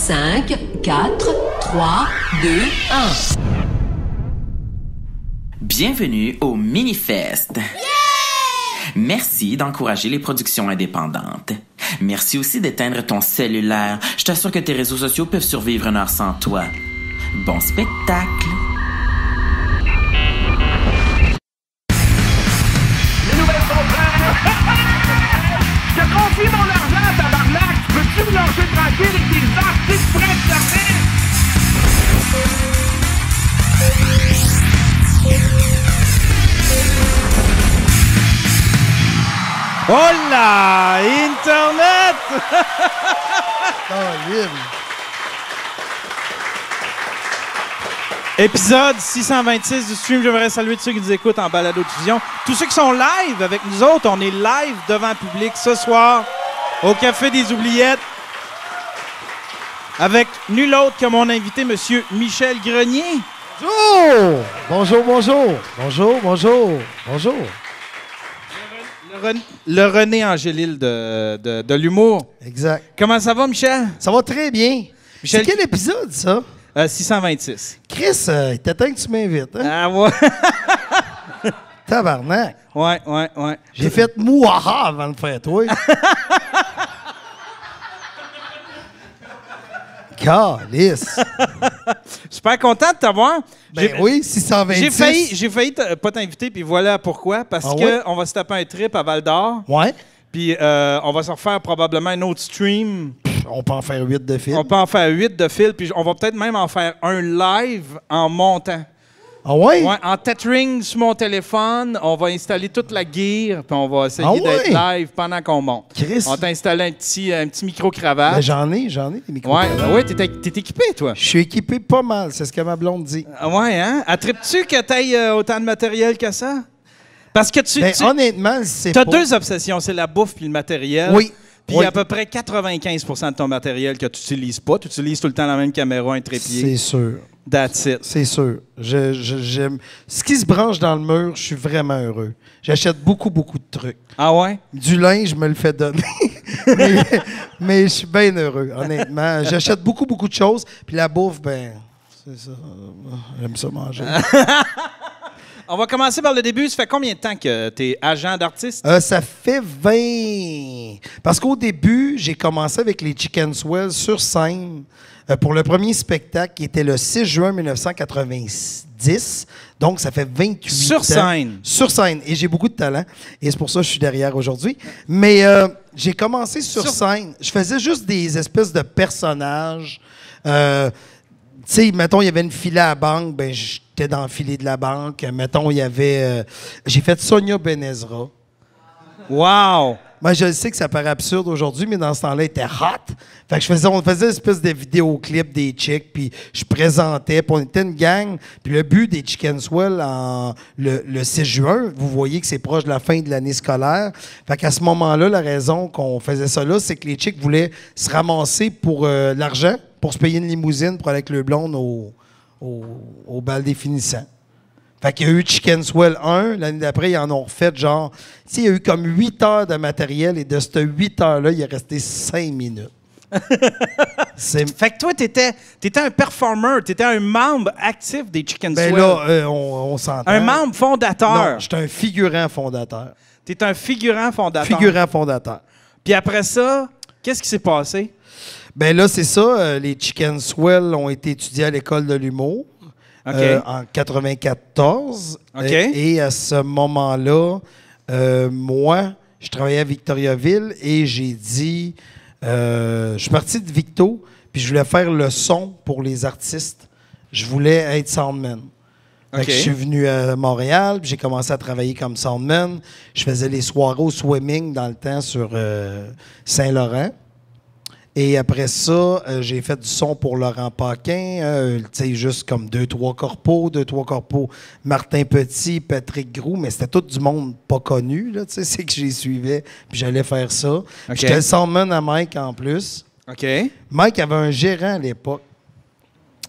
5, 4, 3, 2, 1. Bienvenue au Minifest. Yeah! Merci d'encourager les productions indépendantes. Merci aussi d'éteindre ton cellulaire. Je t'assure que tes réseaux sociaux peuvent survivre une heure sans toi. Bon spectacle! Les nouvelles sont prêtes! Je confie mon argent, tabarnak! Peux-tu me lâcher tranquille avec tes artistes prêts de servir? Oh là! Internet! Oh, libre. Épisode 626 du stream. J'aimerais saluer tous ceux qui nous écoutent en balado-diffusion. Tous ceux qui sont live avec nous autres, on est live devant le public ce soir au Café des Oubliettes avec nul autre que mon invité, Monsieur Michel Grenier. Bonjour! Bonjour, bonjour. Bonjour, bonjour. Bonjour. Le René Angélil de l'humour. Exact. Comment ça va, Michel? Ça va très bien. Michel- C'est quel épisode, ça? 626. Chris, il t'attend que tu m'invites, hein? Ah ouais? Tabarnak. Ouais. J'ai fait mouaha avant de faire toi. Calice. Super content de t'avoir. Ben oui, 626. J'ai failli pas t'inviter, puis voilà pourquoi. Parce Ah que ouais? on va se taper un trip à Val-d'Or, Ouais. puis on va se refaire probablement un autre stream. On peut en faire 8 de fil. On peut en faire 8 de fil, puis on va peut-être même en faire un live en montant. Ah ouais? Ouais, en tethering sur mon téléphone, on va installer toute la gear, puis on va essayer Ah ouais? d'être live pendant qu'on monte. Chris. On t'a installé un petit micro-cravate. Ben, j'en ai des micros. Ouais, t'es équipé, toi. Je suis équipé pas mal, c'est ce que ma blonde dit. Ah ouais, hein? Attripes-tu que t'ailles autant de matériel que ça? Parce que tu Ben, as honnêtement, c'est pas... deux obsessions, c'est la bouffe puis le matériel. Oui. Puis Oui. à peu près 95 de ton matériel que tu n'utilises pas. Tu utilises tout le temps la même caméra, un trépied. C'est sûr. That's it. C'est sûr. J'aime. Ce qui se branche dans le mur, je suis vraiment heureux. J'achète beaucoup de trucs. Ah ouais? Du linge, je me le fais donner. mais je suis bien heureux, honnêtement. J'achète beaucoup de choses. Puis la bouffe, ben, c'est ça. J'aime ça manger. On va commencer par le début. Ça fait combien de temps que tu es agent d'artiste? Ça fait 20. Parce qu'au début, j'ai commencé avec les Chicken Swell sur scène pour le premier spectacle qui était le 6 juin 1990. Donc, ça fait 28 Sur ans. scène. Sur scène. Et j'ai beaucoup de talent. Et c'est pour ça que je suis derrière aujourd'hui. Mais j'ai commencé sur scène. Je faisais juste des espèces de personnages. Tu sais, mettons, il y avait une filée à la banque, ben j'étais dans le filet de la banque. Mettons, il y avait... j'ai fait Sonia Benezra. Wow! Moi, je sais que ça paraît absurde aujourd'hui, mais dans ce temps-là, il était hot. Fait que on faisait une espèce de vidéoclip des chicks, puis je présentais, puis on était une gang. Puis le but des Chicken Swell, le 6 juin, vous voyez que c'est proche de la fin de l'année scolaire. Fait qu'à ce moment-là, la raison qu'on faisait ça là, c'est que les chicks voulaient se ramasser pour l'argent, pour se payer une limousine pour aller avec le blonde au bal des finissants. Fait qu'il y a eu Chicken Swell 1. L'année d'après, ils en ont refait genre... Tu sais, il y a eu comme 8 heures de matériel et de ces 8 heures-là, il est resté 5 minutes. Fait que toi, t'étais un performer, t'étais un membre actif des Chicken Ben Swell. là, on s'entend. Un membre fondateur. Non, j'étais un figurant fondateur. T'es un figurant fondateur. Figurant fondateur. Puis après ça, qu'est-ce qui s'est passé? Ben là, c'est ça. Les Chicken Swell ont été étudiés à l'École de l'humour. OK. En 94. OK. Et à ce moment-là, moi, je travaillais à Victoriaville et j'ai dit... je suis parti de Victo, puis je voulais faire le son pour les artistes. Je voulais être soundman. Fait que je suis venu à Montréal, puis j'ai commencé à travailler comme soundman. Je faisais les soirées au swimming dans le temps sur Saint-Laurent. Et après ça, j'ai fait du son pour Laurent Paquin, tu sais, juste comme 2-3 corpos, Martin Petit, Patrick Groux, mais c'était tout du monde pas connu, là, tu sais, c'est que j'y suivais, puis j'allais faire ça. J'étais le soundman à Mike en plus. OK. Mike avait un gérant à l'époque.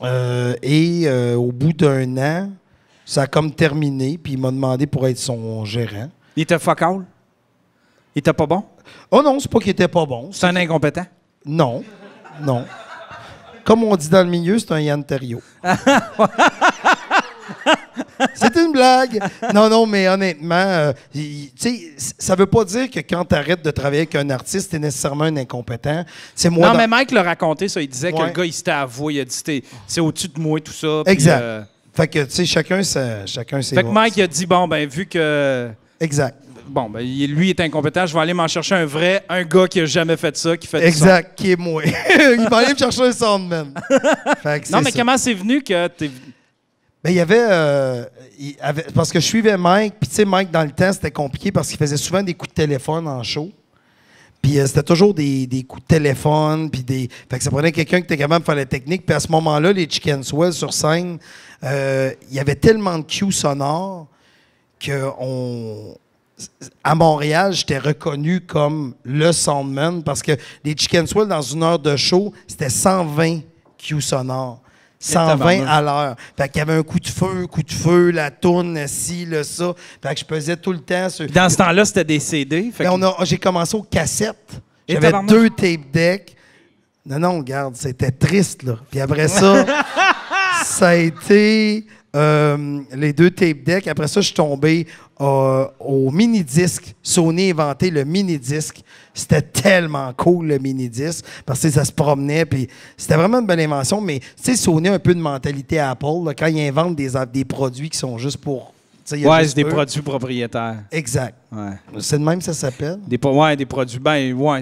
Au bout d'un an, ça a comme terminé, puis il m'a demandé pour être son gérant. Il était fuck all? Il était pas bon? Oh non, c'est pas qu'il était pas bon. C'est un incompétent? Non, non. Comme on dit dans le milieu, c'est un Yann Terriot. C'est une blague. Non, mais honnêtement, tu sais, ça veut pas dire que quand tu arrêtes de travailler avec un artiste, tu es nécessairement un incompétent. C'est moi. Non, mais Mike l'a raconté, ça. Il disait que le gars, il s'était avoué. Il a dit, c'est au-dessus de moi, tout ça. Exact. Puis, fait que, tu sais, chacun ses fait que Mike, il a dit, bon, ben, vu que. Exact. Bon, ben, lui est incompétent, je vais aller m'en chercher un gars qui a jamais fait ça, qui fait exact, qui est moi. Il va aller me chercher un soundman. Fait que non, mais ça. comment c'est venu que t'es. Ben, il y avait parce que je suivais Mike, puis tu sais, Mike, dans le temps, c'était compliqué parce qu'il faisait souvent des coups de téléphone en show. Puis c'était toujours des coups de téléphone, puis Fait que ça prenait quelqu'un qui était capable de faire la technique. Puis à ce moment-là, les Chicken Swell sur scène, il y avait tellement de cues sonores à Montréal, j'étais reconnu comme le soundman parce que les Chicken Swell, dans une heure de show, c'était 120 cues sonores. 120 à l'heure. Fait qu'il y avait un coup de feu, la tourne, ci, le ça. Fait que je pesais tout le temps sur... Dans ce temps-là, c'était des CD. Fait j'ai commencé aux cassettes. J'avais 2 tape decks. Non, regarde, c'était triste, là. Puis après ça, ça a été les 2 tape decks. Après ça, je suis tombé au mini-disque. Sony a inventé le mini-disque. C'était tellement cool, le mini-disque, parce que ça se promenait, puis c'était vraiment une belle invention, mais tu sais, Sony a un peu de mentalité Apple, là, quand ils inventent des produits qui sont juste pour... Ouais, c'est des produits propriétaires. Exact. Ouais. C'est de même que ça s'appelle? Des produits,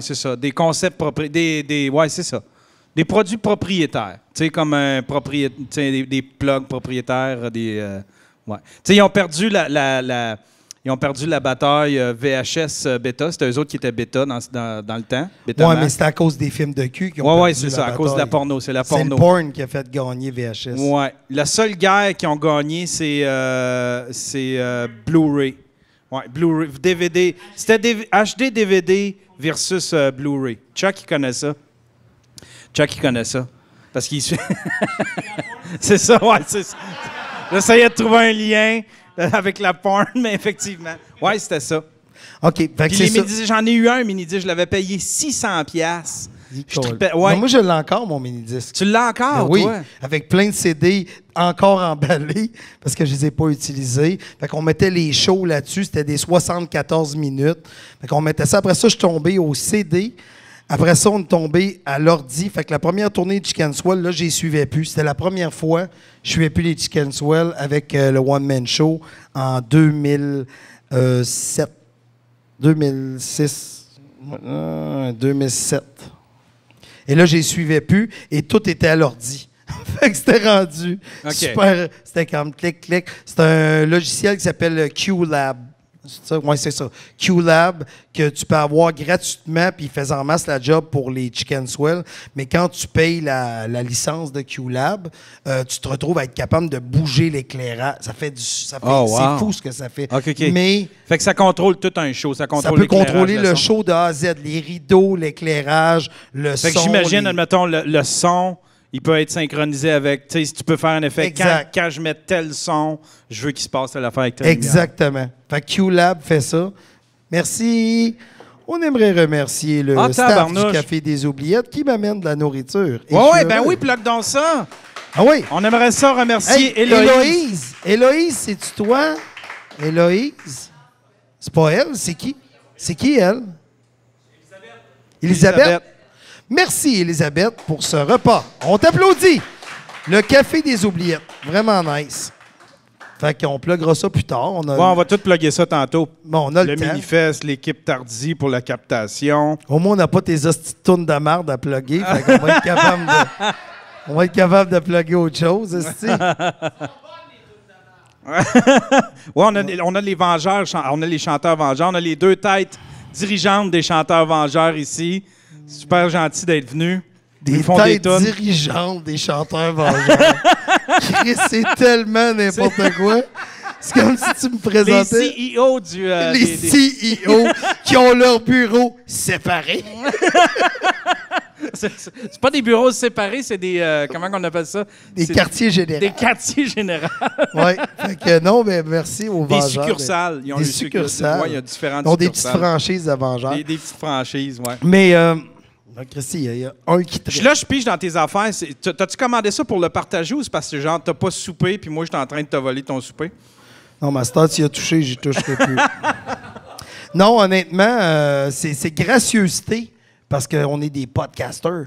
c'est ça. Des concepts propriétaires. Ouais, c'est ça. Des produits propriétaires. Tu sais, comme un propriétaire, des plugs propriétaires, ouais. Tu sais, ils ont perdu ils ont perdu la bataille VHS bêta. C'était eux autres qui étaient bêta dans le temps. Oui, mais c'était à cause des films de cul qui ont perdu c'est ça, la à cause de la porno. C'est la porno. C'est le porn qui a fait gagner VHS. Oui. La seule guerre qu'ils ont gagnée, c'est Blu-ray. Oui, Blu-ray. DVD. C'était HD DVD versus Blu-ray. Chuck, il connaît ça. Parce qu'il... c'est ça, ouais, c'est ça. J'essayais de trouver un lien avec la porn, mais effectivement. Oui, c'était ça. OK. Fait que puis j'en ai eu un mini-disque, je l'avais payé 600$. Ouais. Moi, je l'ai encore, mon mini-disque. Tu l'as encore, oui, toi? Avec plein de CD encore emballés, parce que je les ai pas utilisés. Fait qu'on mettait les shows là-dessus, c'était des 74 minutes. Fait qu'on mettait ça. Après ça, je suis tombé au CD. Après ça, on est tombé à l'ordi. Fait que la première tournée de Chicken Swell, là, je les suivais plus. C'était la première fois que je suivais plus les Chicken Swell avec le One Man Show en 2007. 2006. 2007. Et là, je les suivais plus et tout était à l'ordi. Fait que c'était rendu super. C'était comme clic. C'est un logiciel qui s'appelle QLab. Oui, c'est ça. QLab, que tu peux avoir gratuitement, puis il fait en masse la job pour les Chicken Swell. Mais quand tu payes la licence de QLab, tu te retrouves à être capable de bouger l'éclairage. C'est fou ce que ça fait. Okay. Mais fait que ça contrôle tout un show. Ça peut contrôler le show de A à Z, les rideaux, l'éclairage, le son. Fait que j'imagine, admettons, le son. Il peut être synchronisé avec... Tu sais, si tu peux faire un effet, quand je mets tel son, je veux qu'il se passe telle affaire avec telle exactement. Fait que QLab fait ça. Merci. On aimerait remercier le staff du Café des Oubliettes qui m'amène de la nourriture. Oui, plug dans ça. Ah oui. On aimerait ça remercier Héloïse. Héloïse, c'est-tu toi? Héloïse? C'est pas elle, c'est qui? C'est qui, elle? Elisabeth. Merci, Elisabeth, pour ce repas. On t'applaudit. Le Café des Oubliettes. Vraiment nice. Fait qu'on pluguera ça plus tard. On va tout plugger ça tantôt. Bon, on a le temps. Minifest, l'équipe Tardy pour la captation. Au moins, on n'a pas tes hosties de tournes de marde à plugger. Fait qu'on va être capable de plugger autre chose, aussi. On a les vengeurs, on a les chanteurs vengeurs. On a les 2 têtes dirigeantes des chanteurs vengeurs ici. Super gentil d'être venu. Des têtes dirigeantes des chanteurs vengeurs. Chris, c'est tellement n'importe quoi. C'est comme si tu me présentais... Les CEO CEO qui ont leur bureau séparé. C'est pas des bureaux séparés, c'est des... comment on appelle ça? Des quartiers généraux. Des quartiers généraux. Oui. Fait que non, mais merci aux Vengeurs. Des succursales. Ils ont des succursales. Oui, il y a différentes Ils ont succursales. des petites franchises de Vengeurs. Des petites franchises, oui. Mais Christy, il y a un qui triche. Là, je pige dans tes affaires. T'as-tu commandé ça pour le partager ou c'est parce que genre, t'as pas soupé puis moi, j'étais en train de te voler ton souper? Non, Master, tu y as touché, j'y toucherai plus. Non, honnêtement, c'est gracieuseté parce qu'on est des podcasters.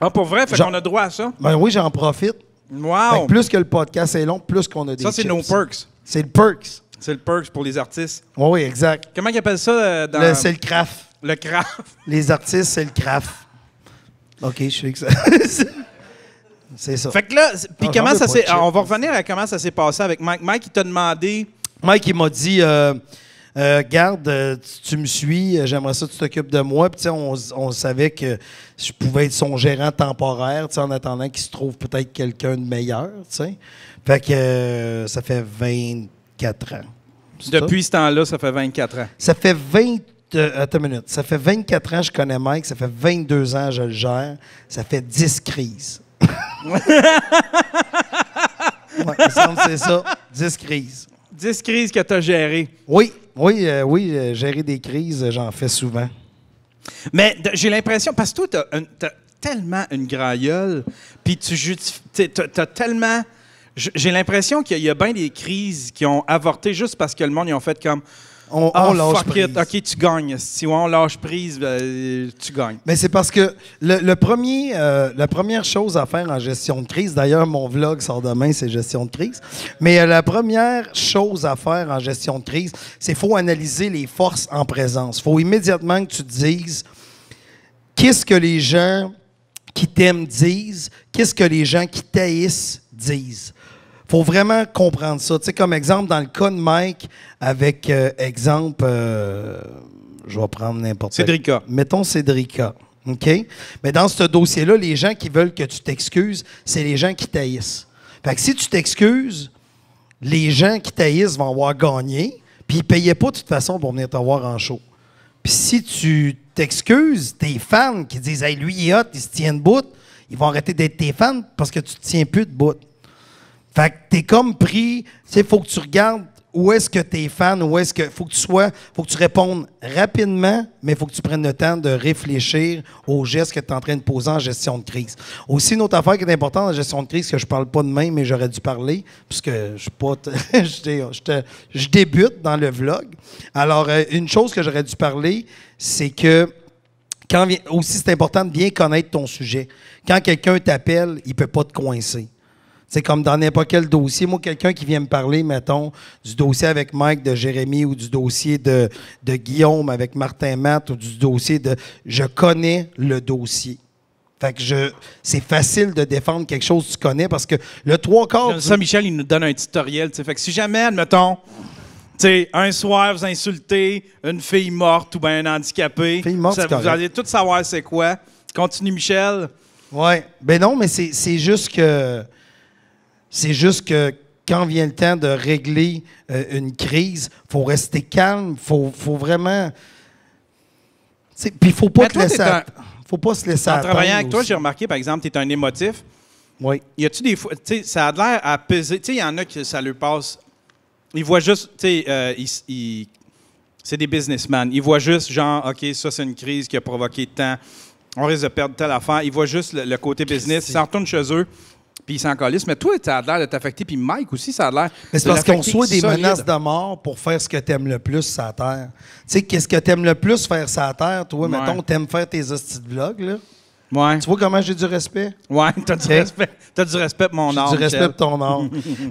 Ah, pour vrai? Fait qu'on a droit à ça? Ben oui, j'en profite. Fait Wow! que plus que le podcast est long, plus qu'on a des Ça, c'est chips. nos perks. C'est le perks. C'est le perks pour les artistes. Oui, exact. Comment ils appellent ça dans C'est le craft. le craft? Les artistes, c'est le craft. OK, je sais que ça... c'est ça. Fait que là, puis Non, comment j'en veux ça pas s'est... de chips. On va revenir à comment ça s'est passé avec Mike. Mike, il t'a demandé... Mike, il m'a dit, garde, tu me suis, j'aimerais ça que tu t'occupes de moi. Puis, tu sais, on savait que je pouvais être son gérant temporaire, tu sais, en attendant qu'il se trouve peut-être quelqu'un de meilleur, tu sais. Fait que ça fait 24 ans. C'est ça? Depuis ce temps-là, ça fait 24 ans. Ça fait 20... attends une minute. Ça fait 24 ans que je connais Mike. Ça fait 22 ans que je le gère. Ça fait 10 crises. Ouais, il me semble que c'est ça. 10 crises. 10 crises que t'as gérées. Oui, gérer des crises, j'en fais souvent. Mais j'ai l'impression, parce que toi, t'as tellement une grailleule, puis tu justifies, t'as tellement... J'ai l'impression qu'il y a bien des crises qui ont avorté juste parce que le monde, ils ont fait comme... On lâche fuck prise. it, OK, tu gagnes. Si on lâche prise, tu gagnes. Mais c'est parce que la première chose à faire en gestion de crise, d'ailleurs, mon vlog sort demain, c'est gestion de crise. Mais la première chose à faire en gestion de crise, c'est qu'il faut analyser les forces en présence. Il faut immédiatement que tu te dises qu'est-ce que les gens qui t'aiment disent, qu'est-ce que les gens qui t'haïssent disent. Il faut vraiment comprendre ça. Tu sais, comme exemple, dans le cas de Mike, avec exemple, je vais prendre n'importe quel. Cédrica. Mettons Cédrica. OK? Mais dans ce dossier-là, les gens qui veulent que tu t'excuses, c'est les gens qui t'haïssent. Fait que si tu t'excuses, les gens qui t'haïssent vont avoir gagné, puis ils ne payaient pas de toute façon pour venir te voir en show. Puis si tu t'excuses, tes fans qui disent « Hey, lui, il est hot, il se tient debout », ils vont arrêter d'être tes fans parce que tu ne te tiens plus debout. Fait que t'es comme pris, tu sais, faut que tu regardes où est-ce que t'es fan, où est-ce que faut que tu répondes rapidement, mais il faut que tu prennes le temps de réfléchir aux gestes que tu es en train de poser en gestion de crise. Aussi, une autre affaire qui est importante en gestion de crise, que je parle pas de même, mais j'aurais dû parler, puisque je suis pas, je débute dans le vlog. Alors, une chose que j'aurais dû parler, c'est que aussi, c'est important de bien connaître ton sujet. Quand quelqu'un t'appelle, il peut pas te coincer. C'est comme dans n'importe quel dossier. Moi, quelqu'un qui vient me parler, mettons, du dossier avec Mike de Jérémy ou du dossier de Guillaume avec Martin Matt ou du dossier de... Je connais le dossier. Fait que c'est facile de défendre quelque chose que tu connais parce que le 3/4... Ça, Michel, il nous donne un tutoriel. T'sais. Fait que si jamais, admettons, un soir, vous insultez une fille morte ou bien un handicapé, Fille morte, vous allez tout savoir c'est quoi. Continue, Michel. Oui. Ben non, mais c'est juste que... C'est juste que quand vient le temps de régler une crise, il faut rester calme, faut vraiment... Puis il ne faut pas faut pas se laisser En attendre travaillant avec toi, aussi. j'ai remarqué, par exemple, tu es un émotif. Oui. Y a-tu des fois... Tu sais, ça a l'air à peser. Tu sais, il y en a qui ça leur passe... Ils voient juste... Tu sais, c'est des businessmen. Ils voient juste, genre, OK, ça, c'est une crise qui a provoqué tant. On risque de perdre telle affaire. Ils voient juste le côté business. Ils s'en retournent chez eux. Puis ils s'en calissent. Mais toi, ça a l'air de t'affecter. Puis Mike aussi, ça a l'air. Mais c'est parce qu'on reçoit des menaces de mort pour faire ce que tu aimes le plus sur la terre. Tu sais, qu'est-ce que tu aimes le plus faire sur la terre? Toi, mettons, tu aimes faire tes hosties de vlogs, là. Ouais. Tu vois comment j'ai du respect? Ouais, t'as du respect. T'as du respect pour mon art. J'ai du respect pour ton art.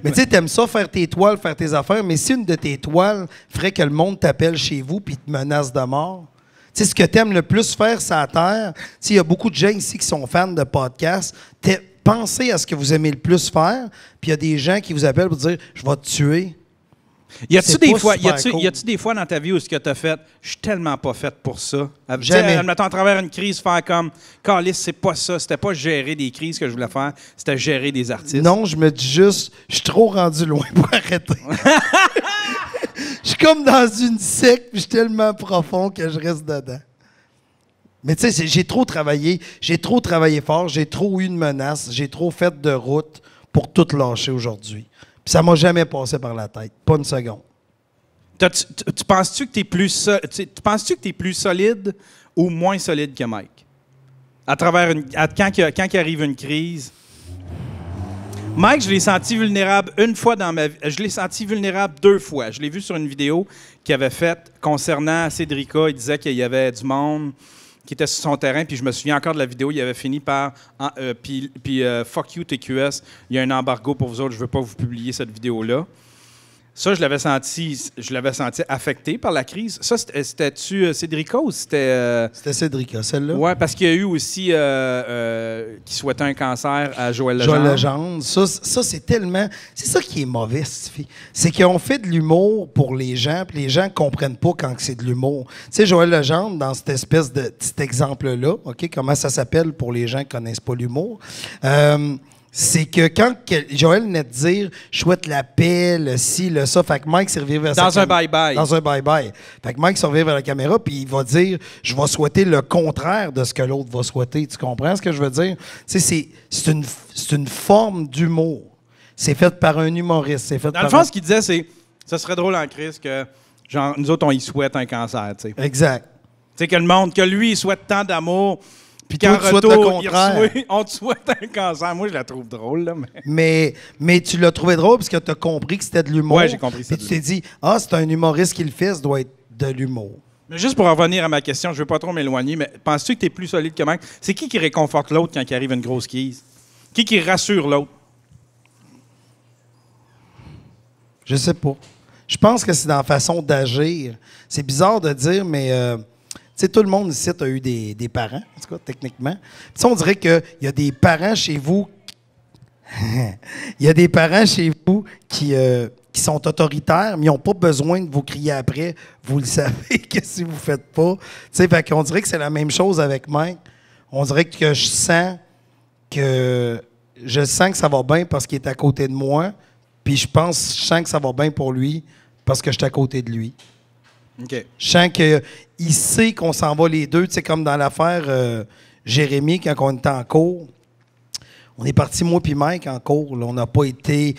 Mais tu sais, t'aimes ça faire tes toiles, faire tes affaires, mais si une de tes toiles ferait que le monde t'appelle chez vous puis te menace de mort, tu sais, ce que t'aimes le plus faire sur la terre, tu sais, il y a beaucoup de gens ici qui sont fans de podcasts, pensez à ce que vous aimez le plus faire, puis il y a des gens qui vous appellent pour dire « Je vais te tuer ». Y a-tu des fois, cool. y a-tu des fois dans ta vie où ce que t'as fait, je suis tellement pas fait pour ça. Jamais. Admettons, à travers une crise, faire comme, Carlis, c'est pas ça. C'était pas gérer des crises que je voulais faire, c'était gérer des artistes. Non, je me dis juste, je suis trop rendu loin pour arrêter. Je suis comme dans une secte, puis je suis tellement profond que je reste dedans. Mais tu sais, j'ai trop travaillé fort, j'ai trop eu de menaces, j'ai trop fait de route pour tout lâcher aujourd'hui. Puis ça m'a jamais passé par la tête, pas une seconde. Tu penses-tu que tu es plus solide ou moins solide que Mike? à travers quand il arrive une crise. Mike, je l'ai senti vulnérable une fois dans ma vie. Je l'ai senti vulnérable 2 fois. Je l'ai vu sur une vidéo qu'il avait faite concernant Cédrica. Il disait qu'il y avait du monde qui était sur son terrain, puis je me souviens encore de la vidéo. Il avait fini par fuck you TQS, il y a un embargo pour vous autres, je ne veux pas vous publier cette vidéo-là. Ça, je l'avais senti affecté par la crise. Ça, c'était-tu Cédrica ou c'était... C'était Cédrica, celle-là? Oui, parce qu'il y a eu aussi qui souhaitait un cancer à Joël Legendre. Joël Legendre. Ça, c'est tellement... C'est ça qui est mauvais, cette fille. C'est qu'on fait de l'humour pour les gens, puis les gens ne comprennent pas quand c'est de l'humour. Tu sais, Joël Legendre, dans cette espèce de petit exemple-là, OK, comment ça s'appelle pour les gens qui ne connaissent pas l'humour? C'est que quand Joël venait de dire « je souhaite la paix, le ci, le ça », fait que Mike s'est reviré vers Dans un bye-bye. Dans un bye-bye. Fait que Mike s'est reviré vers la caméra, puis il va dire « je vais souhaiter le contraire de ce que l'autre va souhaiter ». Tu comprends ce que je veux dire? Tu sais, c'est une forme d'humour. C'est fait par un humoriste. Dans le fond, ce qu'il disait, c'est « ça serait drôle en crise que, genre, nous autres, on y souhaite un cancer. » tu sais. Exact. Tu sais, que le monde, que lui, il souhaite tant d'amour... Puis qu'en retour, on te souhaite un cancer. Moi, je la trouve drôle, là. Mais tu l'as trouvé drôle parce que tu as compris que c'était de l'humour. Oui, j'ai compris ça. Puis tu t'es dit, c'est un humoriste qui le fait, ça doit être de l'humour. Mais juste pour revenir à ma question, je ne veux pas trop m'éloigner, mais penses-tu que tu es plus solide que Mike? C'est qui réconforte l'autre quand il arrive une grosse crise? Qui rassure l'autre? Je sais pas. Je pense que c'est dans la façon d'agir. C'est bizarre de dire, mais... Tu sais, tout le monde ici a eu des parents, en tout cas, techniquement. Puis on dirait qu'il y a des parents chez vous... Il y a des parents chez vous qui sont autoritaires, mais ils n'ont pas besoin de vous crier après. Vous le savez que si vous ne faites pas. Tu sais, fait qu'on dirait que c'est la même chose avec Mike. On dirait que je sens que ça va bien parce qu'il est à côté de moi. Puis je sens que ça va bien pour lui parce que je suis à côté de lui. OK. Je sens qu'il sait qu'on s'en va les deux. Tu sais, comme dans l'affaire Jérémy, quand on était en cours. On est parti, moi puis Mike, en cours. Là. On n'a pas été...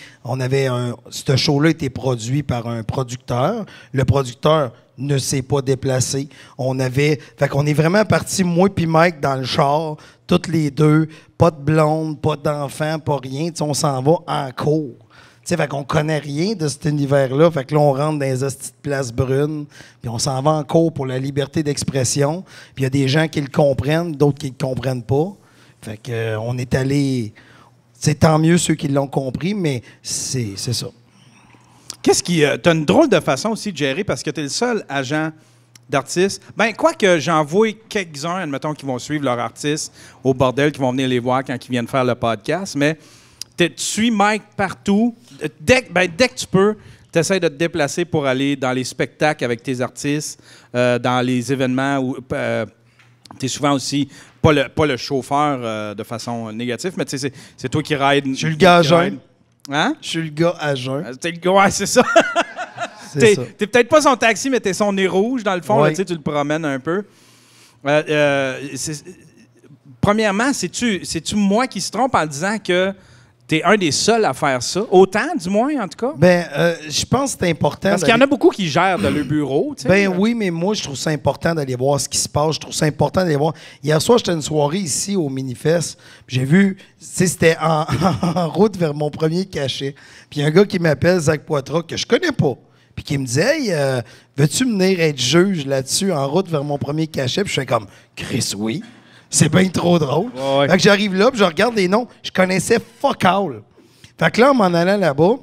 Ce show-là a été produit par un producteur. Le producteur ne s'est pas déplacé. Fait qu'on est vraiment parti, moi puis Mike, dans le char, toutes les deux. Pas de blonde, pas d'enfant, pas rien. Tu sais, on s'en va en cours. T'sais, fait qu'on connaît rien de cet univers-là. Fait que là, on rentre dans les petites places brunes, puis on s'en va en cours pour la liberté d'expression. Puis il y a des gens qui le comprennent, d'autres qui le comprennent pas. Fait que on est allé... C'est tant mieux ceux qui l'ont compris, mais c'est ça. Qu'est-ce qui... t'as une drôle de façon aussi de gérer, parce que t'es le seul agent d'artistes. Ben, quoique j'en vois quelques-uns, admettons, qui vont suivre leur artiste au bordel, qui vont venir les voir quand ils viennent faire le podcast, mais... Tu suis Mike partout. Dès que tu peux, tu essaies de te déplacer pour aller dans les spectacles avec tes artistes, dans les événements où tu es souvent aussi, pas le chauffeur de façon négative, mais c'est toi qui ride. Je suis le gars à jeun. Hein? Je suis le gars à jeun. T'es le gars, ouais, c'est ça. T'es peut-être pas son taxi, mais t'es son nez rouge, dans le fond. Ouais. Là, tu le promènes un peu. Premièrement, c'est-tu moi qui se trompe en disant que t'es un des seuls à faire ça? Autant, du moins, en tout cas? Ben, je pense que c'est important. Parce qu'il y en a beaucoup qui gèrent dans le bureau. Tu sais, ben oui, mais moi, je trouve ça important d'aller voir ce qui se passe. Je trouve ça important d'aller voir. Hier soir, j'étais à une soirée ici au Minifest. J'ai vu, tu sais, c'était en route vers mon premier cachet. Puis il y a un gars qui m'appelle, Zach Poitras, que je connais pas. Puis qui me dit, hey, veux-tu venir être juge là-dessus en route vers mon premier cachet? Puis je fais comme, Chris, oui. C'est bien trop drôle. Ouais. Fait que j'arrive là, puis je regarde les noms. Je connaissais fuck all. Fait que là, en m'en allant là-bas,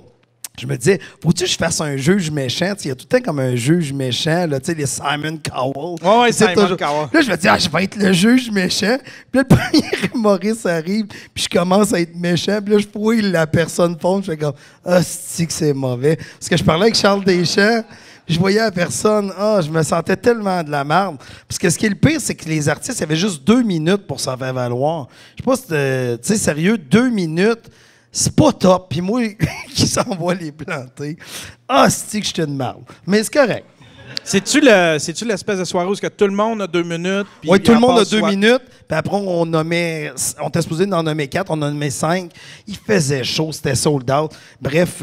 je me disais, faut-tu que je fasse un juge méchant? Il y a tout le temps comme un juge méchant, là, les Simon Cowell. Ouais, Simon Cowell. Là, je me dis, je vais être le juge méchant. Puis là, le premier humoriste arrive, puis je commence à être méchant. Puis là, je fouille la personne fond. Je fais comme, c'est que c'est mauvais. Parce que je parlais avec Charles Deschamps. Je voyais la personne, je me sentais tellement de la merde. Parce que ce qui est le pire, c'est que les artistes avaient juste 2 minutes pour s'en faire valoir. Je sais pas si, tu sais, sérieux, 2 minutes, c'est pas top. Puis moi, qui s'envoie les planter, c'est que je suis une merde. Mais c'est correct. C'est-tu l'espèce de soirée où que tout le monde a 2 minutes? Oui, tout le monde a 2 minutes. Puis après, on était supposé en nommer 4, on en nommait 5. Il faisait chaud, c'était sold out. Bref,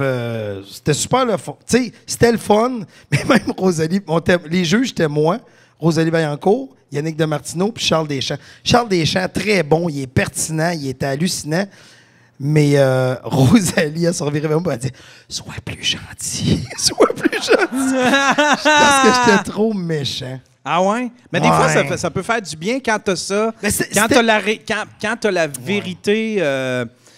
c'était super le fun. Tu sais, c'était le fun. Mais même Rosalie, les juges, c'était moi, Rosalie Vaillancourt Yannick Demartino, puis Charles Deschamps. Charles Deschamps, très bon, il est pertinent, il est hallucinant. Mais Rosalie, elle se revirait vers moi et elle dit « Sois plus gentil, sois plus gentil. » Parce que j'étais trop méchant. Ah ouais? Mais des fois, ça peut faire du bien quand t'as ça. Quand t'as la vérité...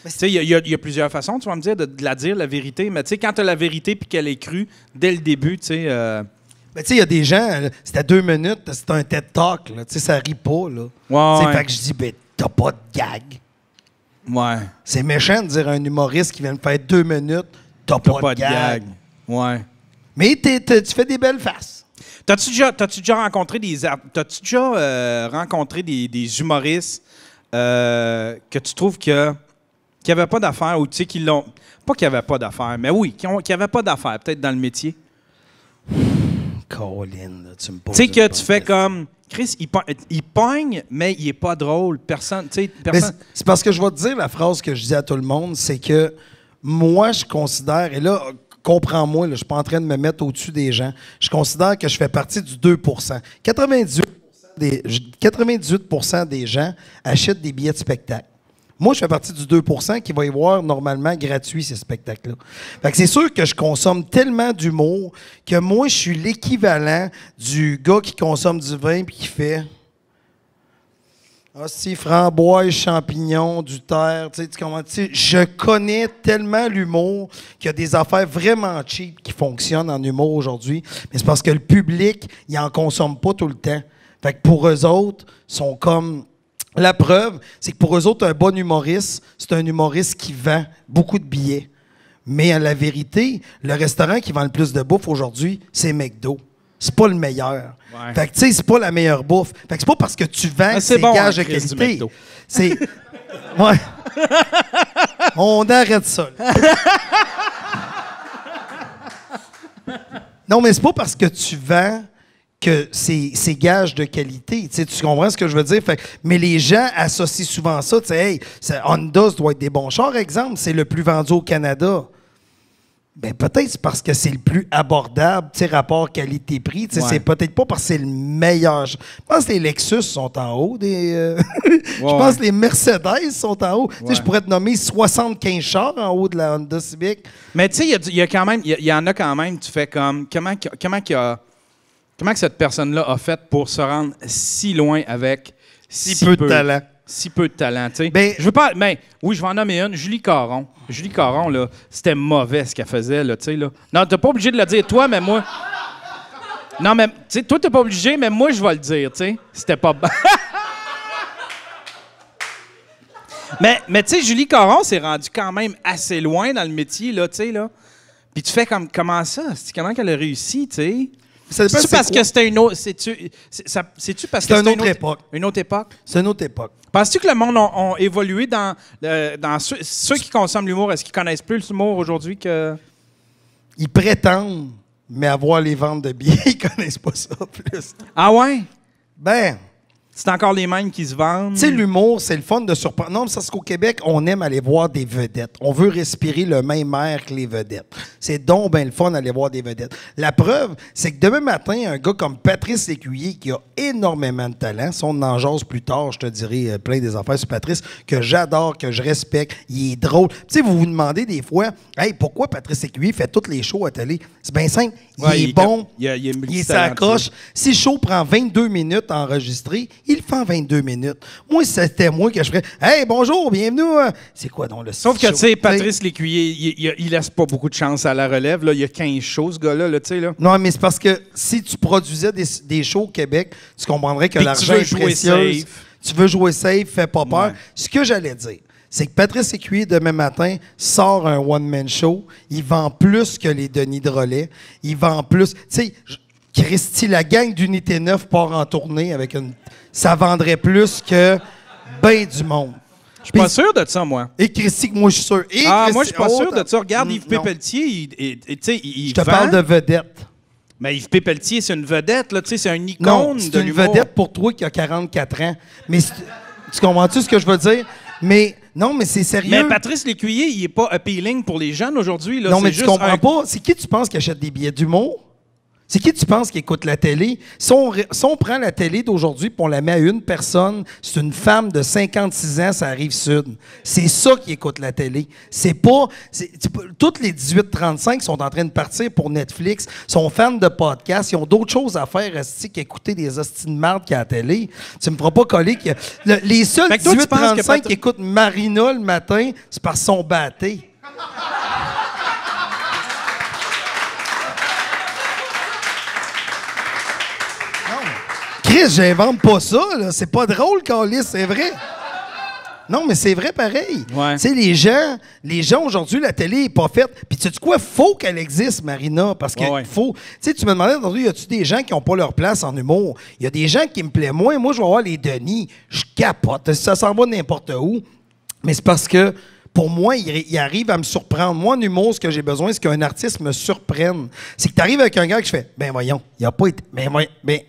tu sais, il y a plusieurs façons, tu vas me dire, de la dire, la vérité. Mais tu sais, quand t'as la vérité puis qu'elle est crue dès le début, tu sais... Ben, tu sais, il y a des gens, c'était 2 minutes, c'était un TED Talk, là. Tu sais, ça rit pas, là. Ouais. Fait que je dis, ben, t'as pas de gag. Ouais. C'est méchant de dire à un humoriste qui vient de faire 2 minutes, t'as pas de gag. Ouais. Mais tu fais des belles faces. T'as-tu déjà rencontré des humoristes que tu trouves qui n'avaient pas d'affaires ou tu sais qui l'ont... Pas qu'ils n'avaient pas d'affaires, mais oui, qui n'avaient pas d'affaires, peut-être dans le métier? Colin, là, tu me poses. Tu sais que une tu fais question. comme... Chris, il pogne, mais il est pas drôle. Personne... Mais c'est parce que je vais te dire la phrase que je dis à tout le monde, c'est que moi, je considère, et là, comprends-moi, là, je ne suis pas en train de me mettre au-dessus des gens, je considère que je fais partie du 2 98% des gens achètent des billets de spectacle. Moi, je fais partie du 2 qui va y voir normalement gratuit ces spectacles-là. Fait que c'est sûr que je consomme tellement d'humour que moi, je suis l'équivalent du gars qui consomme du vin puis qui fait hostie, framboise, champignons, du terre. Tu sais, je connais tellement l'humour qu'il y a des affaires vraiment cheap qui fonctionnent en humour aujourd'hui. Mais c'est parce que le public, il en consomme pas tout le temps. Fait que pour eux autres, sont comme... La preuve, c'est que pour eux autres, un bon humoriste, c'est un humoriste qui vend beaucoup de billets. Mais à la vérité, le restaurant qui vend le plus de bouffe aujourd'hui, c'est McDo. C'est pas le meilleur. Ouais. Fait que, tu sais, c'est pas la meilleure bouffe. Fait que c'est pas parce que tu vends que c'est bon, gage de Chris, du qualité. McDo. C'est... Ouais. On arrête ça, là. Non, mais c'est pas parce que tu vends que c'est gage de qualité. Tu comprends ce que je veux dire? Fait, mais les gens associent souvent ça. Tu sais, hey, Honda, ça doit être des bons chars, exemple. C'est le plus vendu au Canada. Ben peut-être c'est parce que c'est le plus abordable, tu sais, rapport qualité-prix. Tu sais, c'est peut-être pas parce que c'est le meilleur. Je pense que les Lexus sont en haut. Je pense que les Mercedes sont en haut. Tu sais, je pourrais te nommer 75 chars en haut de la Honda Civic. Mais tu sais, il y a quand même, il y en a quand même, tu fais comme, comment que cette personne-là a fait pour se rendre si loin avec si peu de talent. Si peu de talent, tu sais. Ben, je veux pas, mais oui, je vais en nommer une. Julie Caron. Julie Caron, là, c'était mauvais ce qu'elle faisait, là, tu sais, là. Non, t'es pas obligé de le dire, toi, mais moi. Non, mais, tu sais, toi, t'es pas obligé, mais moi, je vais le dire, tu sais. C'était pas bon. mais tu sais, Julie Caron s'est rendue quand même assez loin dans le métier, là, tu sais, là. Puis tu fais comme, comment ça? Comment qu'elle a réussi, tu sais? C'est-tu parce que c'était une autre... C'est-tu parce que c'était une autre époque. Une autre époque? C'est une autre époque. Penses-tu que le monde a évolué dans ceux qui consomment l'humour? Est-ce qu'ils connaissent plus l'humour aujourd'hui que... Ils prétendent, mais avoir les ventes de billets, ils connaissent pas ça plus. Ah ouais? Ben... C'est encore les mêmes qui se vendent? Tu sais, l'humour, c'est le fun de surprendre. Non, mais c'est parce qu'au Québec, on aime aller voir des vedettes. On veut respirer le même air que les vedettes. C'est donc bien le fun d'aller voir des vedettes. La preuve, c'est que demain matin, un gars comme Patrice Lécuyer, qui a énormément de talent, si on en jase plus tard, je te dirai plein des affaires sur Patrice, que j'adore, que je respecte, il est drôle. Tu sais, vous vous demandez des fois, hey, pourquoi Patrice Lécuyer fait toutes les shows à télé? C'est bien simple. Il est bon, il est s'accroche. Si le show prend 22 minutes à enregistrer, il le fait en 22 minutes. Moi, si c'était moi que je ferais « Hey, bonjour, bienvenue! » C'est quoi donc le Sauf que, tu sais, Patrice Lécuyer, il laisse pas beaucoup de chance à la relève. Là. Il y a 15 shows, ce gars-là, tu sais. Là. Non, mais c'est parce que si tu produisais des shows au Québec, tu comprendrais que l'argent est précieux. Tu veux jouer safe, fais pas peur. Ouais. Ce que j'allais dire, c'est que Patrice Lécuyer, demain matin, sort un one-man show. Il vend plus que les Denis Drolet. Il vend plus... Tu sais... Christy, la gang d'Unité 9 part en tournée avec une... Ça vendrait plus que ben du monde. Je suis pas sûr de ça, moi. Et Christy, moi, je suis sûr. Et moi, Christy, je suis pas sûr de ça. Regarde, Yves Pépeltier, il je te parle de vedette. Mais Yves Pépeltier, c'est une vedette, là. Tu sais, c'est un icône non, de c'est une l'humour. vedette pour toi qui a 44 ans. Mais tu comprends-tu ce que je veux dire? Mais non, mais c'est sérieux. Mais Patrice Lécuyer, il est pas appealing pour les jeunes aujourd'hui. Là. Non, mais tu juste comprends pas. C'est qui tu penses qui achète des billets d'humour? C'est qui tu penses qui écoute la télé? Si on prend la télé d'aujourd'hui et on la met à une personne, c'est une femme de 56 ans, ça arrive sud. C'est ça qui écoute la télé. C'est pas... toutes les 18-35 sont en train de partir pour Netflix, sont fans de podcasts, ils ont d'autres choses à faire qu'écouter des hosties de marde qui à la télé. Tu me feras pas coller que... les seuls 18-35 qui écoutent Marina le matin, c'est parce qu'ils sont battés. Chris, j'invente pas ça, là. C'est pas drôle, Carlis, c'est vrai. Non, mais c'est vrai pareil. Ouais. Tu sais, les gens aujourd'hui, la télé est pas faite. Puis tu sais quoi? Faut qu'elle existe, Marina, parce que faut... Tu sais, tu me demandais aujourd'hui, y a-tu des gens qui ont pas leur place en humour? Il y a des gens qui me plaisent moins. Moi, je vais voir les Denis. Je capote. Ça s'en va n'importe où. Mais c'est parce que... Pour moi, il arrive à me surprendre. Moi, en humour, ce que j'ai besoin, c'est qu'un artiste me surprenne. C'est que tu arrives avec un gars que je fais, ben voyons, il a pas été... Ben,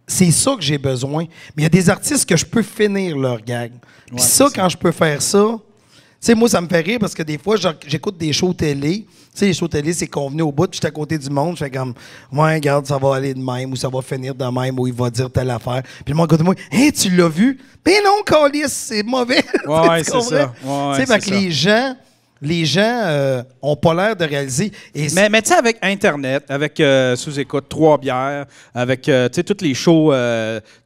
c'est ça que j'ai besoin. Mais il y a des artistes que je peux finir leur gag. Puis ça, quand je peux faire ça, tu sais, moi, ça me fait rire parce que des fois, j'écoute des shows télé. Tu sais, les shows télé, c'est convenu au bout, puis je suis à côté du monde, je fais comme, ouais, regarde, ça va aller de même, ou ça va finir de même, ou il va dire telle affaire. Puis le monde côté de moi, hey, tu l'as vu? Ben non, Calis, c'est mauvais. Ouais, c'est ça. Ouais, tu sais, fait que les gens ont pas l'air de réaliser. Mais tu sais, avec Internet, avec Sous-Écoute, Trois Bières, avec tu sais, toutes les shows,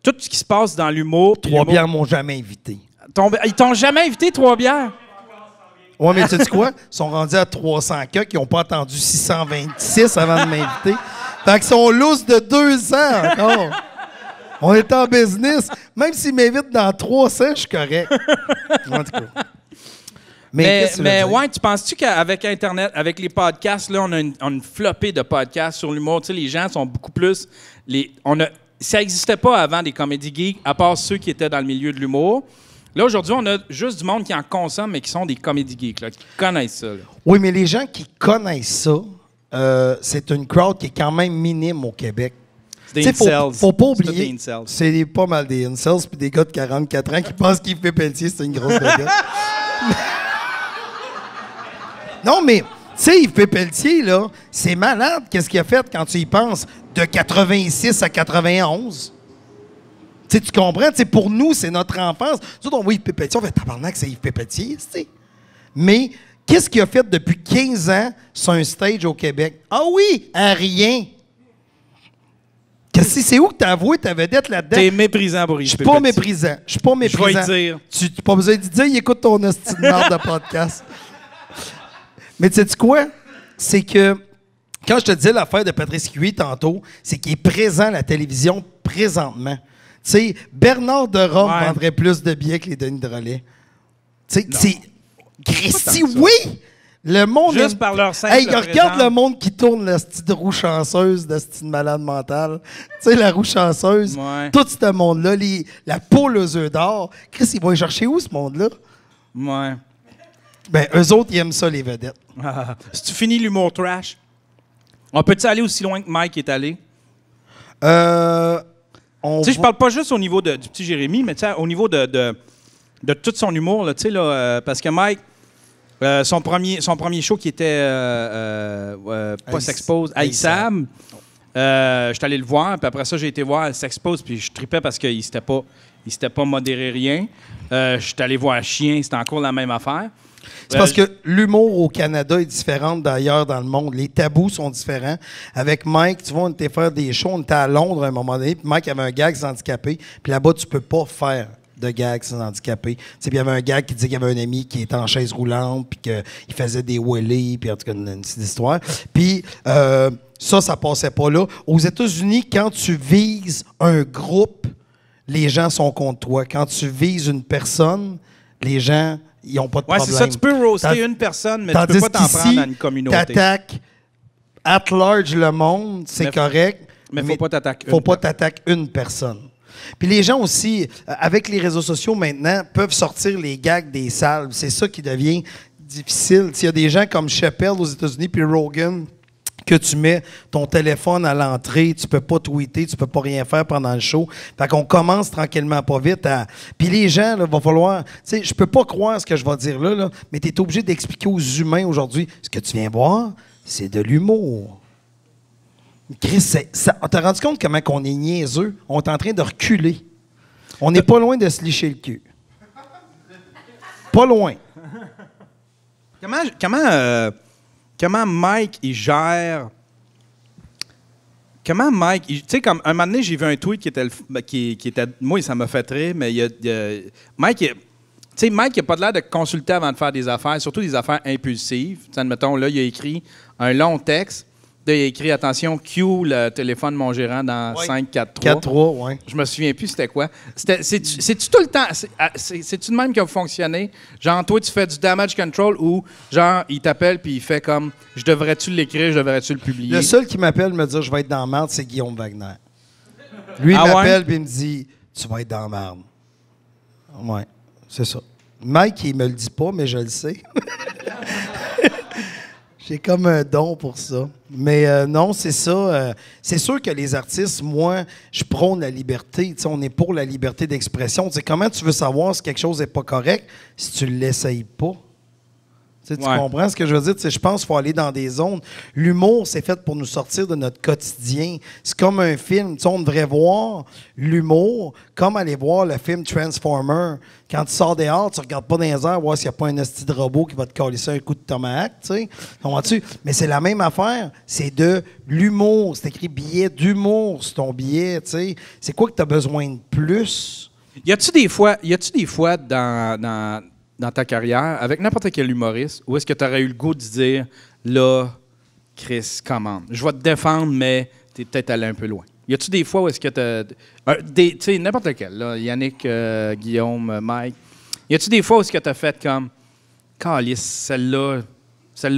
tout ce qui se passe dans l'humour. Trois Bières m'ont jamais invité. Ils t'ont jamais invité, Trois Bières? Oui, mais tu sais quoi? Ils sont rendus à 300 cas qui n'ont pas attendu 626 avant de m'inviter. Fait qu'ils sont lousses de 2 ans encore. On est en business. Même s'ils m'invitent dans 300, je suis correct. En tout cas. Mais ouais, tu penses-tu qu'avec Internet, avec les podcasts, là, on a une flopée de podcasts sur l'humour. Tu sais, les gens sont beaucoup plus... Ça n'existait pas avant des comédies geeks, à part ceux qui étaient dans le milieu de l'humour. Là, aujourd'hui, on a juste du monde qui en consomme, mais qui sont des comédies geeks, là, qui connaissent ça. Là. Oui, mais les gens qui connaissent ça, c'est une crowd qui est quand même minime au Québec. C'est des incels. Faut pas oublier. C'est pas mal des incels, puis des gars de 44 ans qui pensent qu'Yves Pelletier, c'est une grosse vedette. Non, mais, tu sais, Yves Pelletier, là, c'est malade qu'est-ce qu'il a fait quand tu y penses, de 86 à 91. Tu comprends? T'sais, pour nous, c'est notre enfance. Nous autres, on voit Yves Pelletier, on fait tabarnak, c'est Yves Pelletier, tu sais. Mais qu'est-ce qu'il a fait depuis 15 ans sur un stage au Québec? Ah oui, à rien. C'est où que t'as avoué ta vedette là-dedans? T'es méprisant pour Yves Pelletier. Je suis pas méprisant. Je vais le dire. Tu n'as pas besoin de dire, il écoute ton hostie de merde de podcast. Mais tu sais quoi? C'est que, quand je te disais l'affaire de Patrice Huet tantôt, c'est qu'il est présent à la télévision présentement. Tu sais, Bernard de Rome vendrait plus de billets que les Denis de Relais. Tu sais, c'est... Christy, oui! Le monde... Juste par leur simple regarde le monde qui tourne la petite roue chanceuse de cette malade mentale. Tu sais, la roue chanceuse. Ouais. Tout ce monde-là, la poule aux œufs d'or. Chris, ils vont y chercher où, ce monde-là? Ouais. Ben, eux autres, ils aiment ça, les vedettes. Si tu finis l'humour trash, on peut-tu aller aussi loin que Mike est allé? Tu sais, je parle pas juste au niveau du petit Jérémy, mais au niveau de tout son humour, là, tu sais, là, parce que Mike, son premier show qui était pas S'Expose, Aïssam, je suis allé le voir, puis après ça, j'ai été voir S'Expose, puis je tripais parce qu'il s'était pas modéré rien. Je suis allé voir Chien, c'était encore la même affaire. C'est parce que l'humour au Canada est différent d'ailleurs dans le monde. Les tabous sont différents. Avec Mike, tu vois, on était faire des shows, on était à Londres à un moment donné, puis Mike avait un gag sans handicapé, puis là-bas, tu peux pas faire de gag sans handicapé. Tu sais, puis il y avait un gag qui disait qu'il y avait un ami qui était en chaise roulante, puis qu'il faisait des wheelies, puis en tout cas, une petite histoire. Puis ça passait pas là. Aux États-Unis, quand tu vises un groupe, les gens sont contre toi. Quand tu vises une personne, les gens... Ils n'ont pas de problème. C'est ça. Tu peux roaster une personne, mais tu peux pas t'en prendre à une communauté. T'attaques at large le monde, c'est correct. Mais faut pas t'attaquer une personne. Puis les gens aussi, avec les réseaux sociaux maintenant, peuvent sortir les gags des salles. C'est ça qui devient difficile. Il y a des gens comme Chappelle aux États-Unis puis Rogan que tu mets ton téléphone à l'entrée, tu peux pas tweeter, tu peux pas rien faire pendant le show. Fait qu'on commence tranquillement pas vite à... Puis les gens, il va falloir... Tu sais, je peux pas croire ce que je vais dire là, mais tu es obligé d'expliquer aux humains aujourd'hui, ce que tu viens voir, c'est de l'humour. Chris, on t'a rendu compte comment on est niaiseux? On est en train de reculer. On n'est pas loin de se licher le cul. Pas loin. Comment Mike, il gère... Comment Mike... Tu sais, comme un moment donné, j'ai vu un tweet qui était... Moi, ça m'a fait rire, mais Mike, tu sais, Mike, il n'a pas l'air de consulter avant de faire des affaires, surtout des affaires impulsives. T'sais, admettons, là, il a écrit un long texte. Là, il a écrit « Attention, Q, le téléphone de mon gérant dans 5, 4, 3. 4-3, oui. Je me souviens plus c'était quoi. C'est-tu tout le temps... C'est-tu de même que vous fonctionnez? Genre, toi, tu fais du damage control ou, genre, il t'appelle puis il fait comme « Je devrais-tu l'écrire, je devrais-tu le publier? » Le seul qui m'appelle me dire « Je vais être dans la merde », c'est Guillaume Wagner. Lui, il Ah ouais? m'appelle puis il me dit « Tu vas être dans la merde. » Oui, c'est ça. Mike, il me le dit pas, mais je le sais. J'ai comme un don pour ça. Mais non, c'est ça. C'est sûr que les artistes, moi, je prône la liberté. T'sais, on est pour la liberté d'expression. T'sais, comment tu veux savoir si quelque chose n'est pas correct si tu ne l'essayes pas? Tu comprends ce que je veux dire? Je pense qu'il faut aller dans des zones. L'humour, c'est fait pour nous sortir de notre quotidien. C'est comme un film. On devrait voir l'humour comme aller voir le film Transformer. Quand tu sors dehors, tu ne regardes pas dans les airs, voir s'il n'y a pas un hostie de robot qui va te coller ça un coup de tomate. Comprends-tu? Mais c'est la même affaire. C'est de l'humour. C'est écrit billet d'humour sur ton billet. T'sais. C'est quoi que tu as besoin de plus? Y a-tu des fois dans ta carrière, avec n'importe quel humoriste, où est-ce que tu aurais eu le goût de dire « Là, Chris, commande. Je vais te défendre, mais tu es peut-être allé un peu loin. » Y a-tu des fois où est-ce que tu sais, n'importe lequel, là, Yannick, Guillaume, Mike, y a-tu des fois où est-ce que tu as fait comme « Calice, celle-là,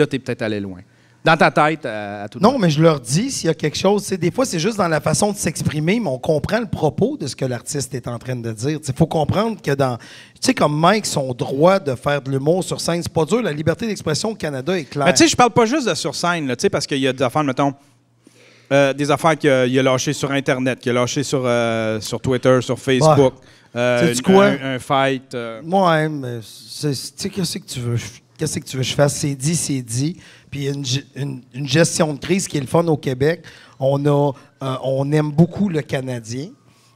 t'es peut-être allé loin. » Dans ta tête, à tout. Non, mais je leur dis s'il y a quelque chose. Des fois, c'est juste dans la façon de s'exprimer, mais on comprend le propos de ce que l'artiste est en train de dire. Il faut comprendre que dans. Tu sais, comme Mike, son droit de faire de l'humour sur scène, c'est pas dur. La liberté d'expression au Canada est claire. Mais tu sais, je parle pas juste de sur scène, là, parce qu'il y a des affaires, mettons, des affaires qu'il a lâchées sur Internet, qu'il a lâchées sur Twitter, sur Facebook. Sais-tu quoi? Un fight. Moi, mais tu sais, qu'est-ce que tu veux? Qu'est-ce que tu veux que je fasse? C'est dit, c'est dit. Puis il y a une gestion de crise qui est le fun au Québec. On aime beaucoup le Canadien.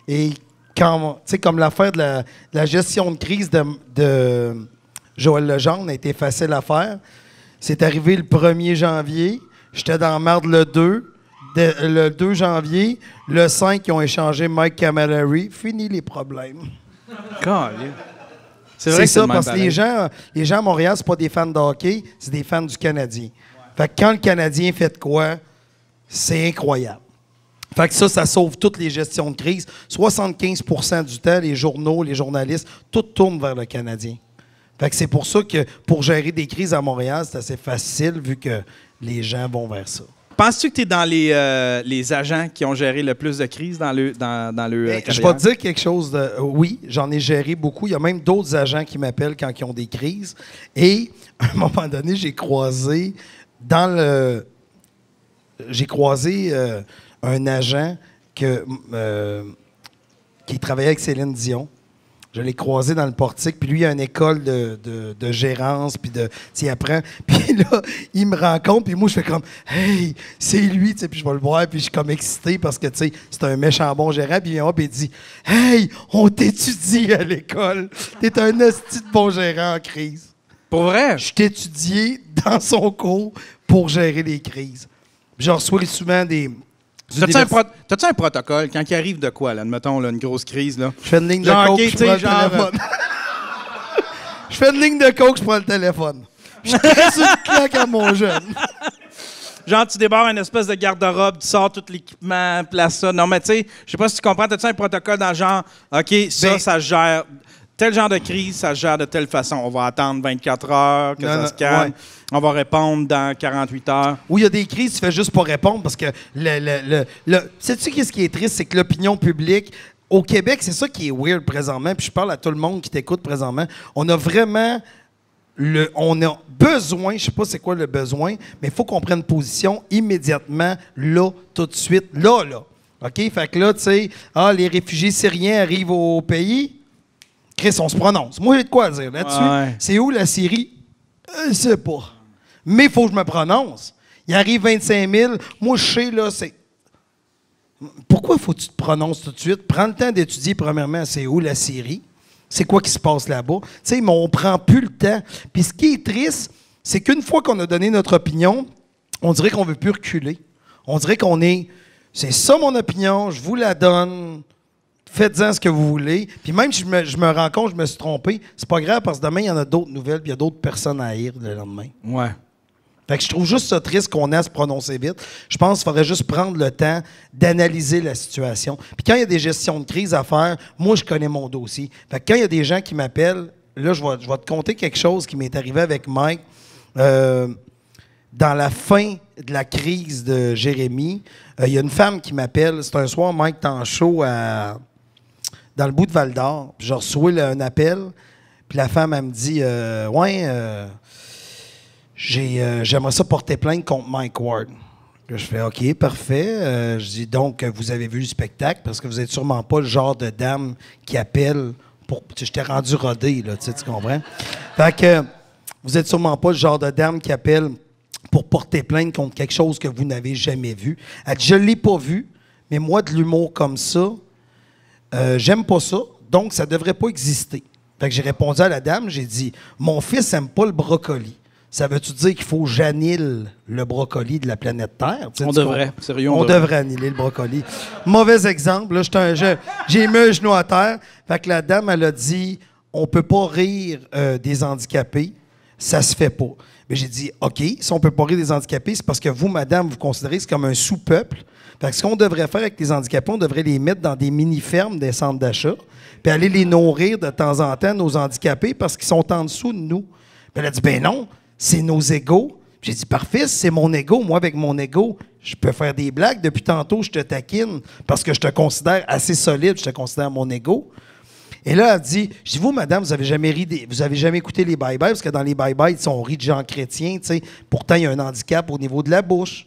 Et quand, tu sais, comme l'affaire de la gestion de crise de Joël Legendre a été facile à faire. C'est arrivé le 1er janvier. J'étais dans la merde le 2. Le 2 janvier. Le 5, ils ont échangé Mike Camilleri. Fini les problèmes. C'est vrai que ça, parce que les gens à Montréal, c'est pas des fans de hockey, c'est des fans du Canadien. Fait que quand le Canadien fait de quoi, c'est incroyable. Fait que ça sauve toutes les gestions de crise. 75% du temps, les journaux, les journalistes, tout tourne vers le Canadien. Fait que c'est pour ça que pour gérer des crises à Montréal, c'est assez facile vu que les gens vont vers ça. Penses-tu que tu es dans les agents qui ont géré le plus de crises dans le carrière? Je vais te dire quelque chose de... Oui, j'en ai géré beaucoup. Il y a même d'autres agents qui m'appellent quand ils ont des crises. Et à un moment donné, j'ai croisé un agent qui travaillait avec Céline Dion. Je l'ai croisé dans le portique, puis lui, il a une école de gérance, puis il apprend. Puis là, il me rencontre, puis moi, je fais comme « Hey, c'est lui! » Puis je vais le voir, puis je suis comme excité parce que, tu sais, c'est un méchant bon gérant. Puis il vient, puis il dit « Hey, on t'étudie à l'école! T'es un hostie de bon gérant en crise! » Pour vrai? Je t'étudiais dans son cours pour gérer les crises. Puis je reçois souvent des... T'as-tu un protocole quand il arrive de quoi, là? Mettons, là, une grosse crise, là? Je fais une ligne de coke, je prends le téléphone. Je fais une ligne de coke, je prends le téléphone. Je crée sur une claque à mon jeune. Genre, tu débarres une espèce de garde-robe, tu sors tout l'équipement, place ça. Non, mais tu sais, je sais pas si tu comprends, t'as-tu un protocole dans le genre, OK, ça se gère... Tel genre de crise, ça se gère de telle façon. On va attendre 24 heures que ça se calme. Ouais. On va répondre dans 48 heures. Oui, il y a des crises, tu fais juste pas répondre parce que sais-tu qu'est-ce qui est triste? C'est que l'opinion publique, au Québec, c'est ça qui est weird présentement. Puis je parle à tout le monde qui t'écoute présentement. On a vraiment... on a besoin, je sais pas c'est quoi le besoin, mais il faut qu'on prenne position immédiatement, là, tout de suite, là. OK? Fait que là, tu sais, les réfugiés syriens arrivent au pays... Chris, on se prononce. Moi, j'ai de quoi dire là-dessus. Ouais. C'est où la Syrie? Je sais pas. Mais il faut que je me prononce. Il arrive 25 000. Moi, je sais, là, Pourquoi faut que tu te prononces tout de suite? Prends le temps d'étudier, premièrement, c'est où la série? C'est quoi qui se passe là-bas? Tu sais, mais on prend plus le temps. Puis ce qui est triste, c'est qu'une fois qu'on a donné notre opinion, on dirait qu'on veut plus reculer. On dirait qu'on est... C'est ça mon opinion, je vous la donne. Faites-en ce que vous voulez. Puis même si je me rends compte, je me suis trompé, c'est pas grave parce que demain, il y en a d'autres nouvelles, puis il y a d'autres personnes à haïr le lendemain. Ouais. Fait que je trouve juste ça triste qu'on ait à se prononcer vite. Je pense qu'il faudrait juste prendre le temps d'analyser la situation. Puis quand il y a des gestions de crise à faire, moi, je connais mon dossier. Fait que quand il y a des gens qui m'appellent, là, je vais te conter quelque chose qui m'est arrivé avec Mike. Dans la fin de la crise de Jérémy, il y a une femme qui m'appelle. C'est un soir, Mike, t'es en show dans le bout de Val-d'Or. Puis je reçois un appel. Puis la femme, elle me dit j'aimerais ça porter plainte contre Mike Ward. Là, je fais OK, parfait. Je dis donc, vous avez vu le spectacle parce que vous n'êtes sûrement pas le genre de dame qui appelle pour. Je t'ai rendu rodé, là, tu comprends? Fait que vous n'êtes sûrement pas le genre de dame qui appelle pour porter plainte contre quelque chose que vous n'avez jamais vu. Elle dit, je ne l'ai pas vu, mais moi, de l'humour comme ça, j'aime pas ça, donc ça ne devrait pas exister. Fait que j'ai répondu à la dame, j'ai dit, mon fils n'aime pas le brocoli. Ça veut-tu dire qu'il faut j'annule le brocoli de la planète Terre? On devrait. Sérieux, on devrait annuler le brocoli. Mauvais exemple. Là, j'ai mis un genou à terre. Fait que la dame, elle a dit, on peut pas rire des handicapés. Ça se fait pas. Mais j'ai dit, OK, si on peut pas rire des handicapés, c'est parce que vous, madame, vous considérez que c'est comme un sous-peuple. Fait que ce qu'on devrait faire avec les handicapés, on devrait les mettre dans des mini-fermes, des centres d'achat, puis aller les nourrir de temps en temps, nos handicapés, parce qu'ils sont en dessous de nous. Puis elle a dit, ben non, c'est nos égos. J'ai dit, parfait, c'est mon ego. Moi, avec mon ego, je peux faire des blagues. Depuis tantôt, je te taquine parce que je te considère assez solide, je te considère mon ego. Et là, elle dit, je dis, vous, madame, vous avez jamais écouté les bye-bye, parce que dans les bye-bye, on rit de Jean Chrétien, tu sais. Pourtant, il y a un handicap au niveau de la bouche.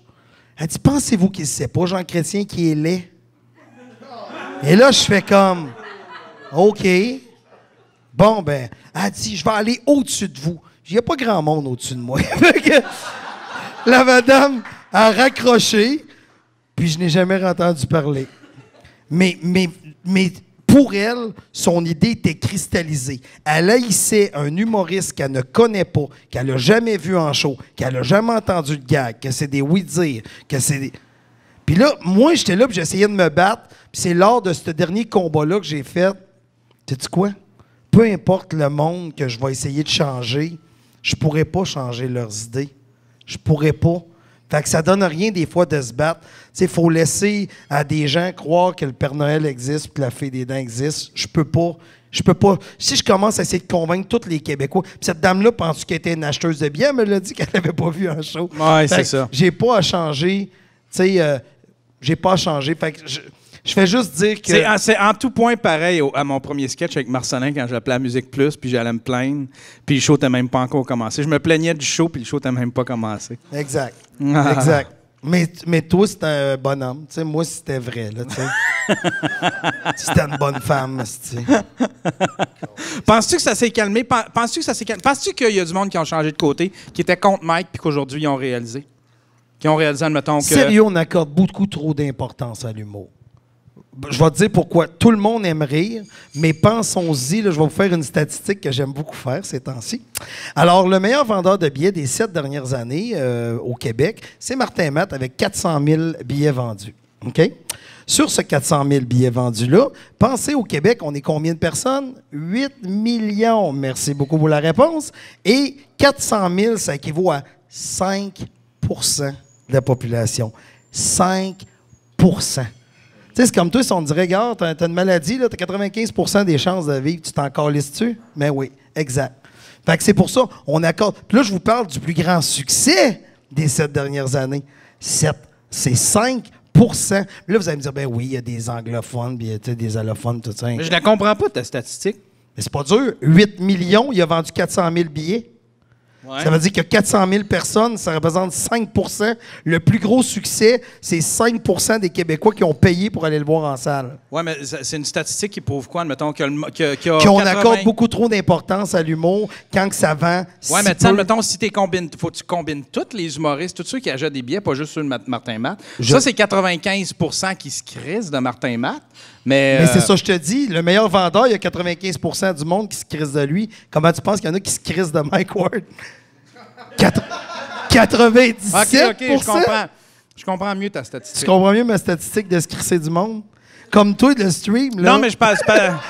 Elle dit, pensez-vous qu'il ne sait pas, Jean Chrétien, qui est laid? Et là, je fais comme, OK. Bon, ben, elle dit, je vais aller au-dessus de vous. Il n'y a pas grand monde au-dessus de moi. La madame a raccroché, puis je n'ai jamais entendu parler. Mais pour elle, son idée était cristallisée. Elle haïssait un humoriste qu'elle ne connaît pas, qu'elle n'a jamais vu en show, qu'elle n'a jamais entendu de gag, que c'est des oui-dire, que c'est des... Puis là, moi, j'étais là, puis j'essayais de me battre. Puis c'est lors de ce dernier combat-là que j'ai fait, sais-tu quoi? Peu importe le monde que je vais essayer de changer, je pourrais pas changer leurs idées. Je pourrais pas. Fait que ça donne rien des fois de se battre. Tu sais, il faut laisser à des gens croire que le Père Noël existe et que la Fée des Dents existe. Je peux pas. Si je commence à essayer de convaincre tous les Québécois, puis cette dame-là, pense qu'elle était une acheteuse de biens, elle me l'a dit qu'elle n'avait pas vu un show. Oui, c'est ça. J'ai pas à changer. Tu sais, j'ai pas à changer. Fait que je fais juste dire que... C'est en tout point pareil à mon premier sketch avec Marcelin quand j'appelais à Musique Plus, puis j'allais me plaindre, puis le show n'était même pas encore commencé. Je me plaignais du show, puis le show n'était même pas commencé. Exact. Exact. Mais toi, c'était un bonhomme. Tu sais, moi, c'était vrai. Là, tu sais. C'était une bonne femme. Tu sais. Penses-tu que ça s'est calmé? Penses-tu qu'il y a du monde qui ont changé de côté, qui était contre Mike, puis qu'aujourd'hui, ils ont réalisé? Qui ont réalisé, admettons, que... Sérieux, on accorde beaucoup trop d'importance à l'humour. Je vais te dire pourquoi. Tout le monde aime rire, mais pensons-y, là, je vais vous faire une statistique que j'aime beaucoup faire ces temps-ci. Alors, le meilleur vendeur de billets des 7 dernières années au Québec, c'est Martin Matt avec 400 000 billets vendus. OK? Sur ce 400 000 billets vendus-là, pensez au Québec, on est combien de personnes? 8 millions. Merci beaucoup pour la réponse. Et 400 000, ça équivaut à 5 % de la population. 5 %. Tu sais, c'est comme toi, si on te dirait, regarde, t'as une maladie, tu as 95 % des chances de vivre, tu t'en calisses-tu? Mais oui, exact. Fait que c'est pour ça, on accorde. Puis là, je vous parle du plus grand succès des 7 dernières années. C'est 5 %. Là, vous allez me dire, ben oui, il y a des anglophones, puis des allophones, tout ça. Mais je la comprends pas, ta statistique. Mais c'est pas dur. 8 millions, il a vendu 400 000 billets. Ouais. Ça veut dire que 400 000 personnes, ça représente 5 %. Le plus gros succès, c'est 5 % des Québécois qui ont payé pour aller le voir en salle. Oui, mais c'est une statistique qui prouve quoi, admettons, Qu'on 80... accorde beaucoup trop d'importance à l'humour quand que ça vend. Oui, si mais tu sais, peu. admettons, si tu combines, faut que tu combines tous les humoristes, tous ceux qui achètent des billets, pas juste ceux de Martin Matt. Ça, c'est 95 % qui se crissent de Martin Matt. Mais c'est ça, je te dis, le meilleur vendeur, il y a 95 % du monde qui se crisse de lui. Comment tu penses qu'il y en a qui se crissent de Mike Ward? 97 OK, je comprends mieux ta statistique. Tu comprends mieux ma statistique de se crisser du monde? Comme toi, le stream, là. Non, mais je pense pas...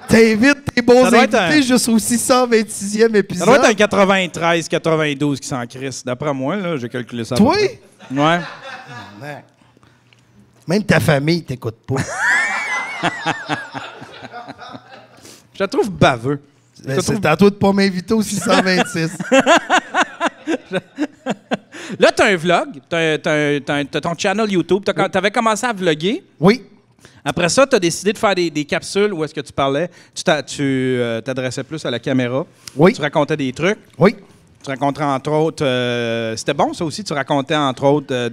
T'invites tes bons Ça doit être invités jusqu'au 626e épisode. Ça doit être un 93, 92 qui s'en crisse. D'après moi, là, j'ai calculé ça. à peu Toi? près. Ouais. Même ta famille t'écoute pas. Je la trouve baveux. C'est à toi de pas m'inviter au 626. Là, tu as un vlog, tu as ton channel YouTube. Tu avais commencé à vlogger. Oui. Après ça, tu as décidé de faire des capsules où est-ce que tu parlais. Tu t'adressais plus à la caméra. Oui. Tu racontais des trucs. Oui. Tu racontais entre autres... c'était bon, ça aussi. Tu racontais entre autres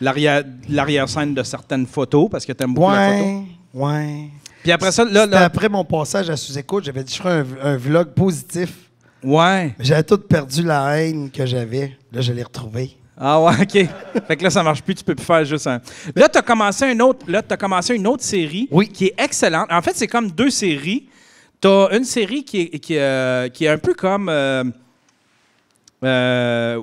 l'arrière-scène de certaines photos parce que tu aimes beaucoup la photo. Ouais. Puis après ça, là... Après mon passage à Sous-Écoute, j'avais dit je ferais un vlog positif. Ouais. Mais j'avais tout perdu la haine que j'avais. Là, je l'ai retrouvé. Ah ouais, OK. Fait que là, ça marche plus, tu peux plus faire juste un... Là, tu as commencé une autre série qui est excellente. En fait, c'est comme deux séries. Tu as une série qui est un peu comme... pas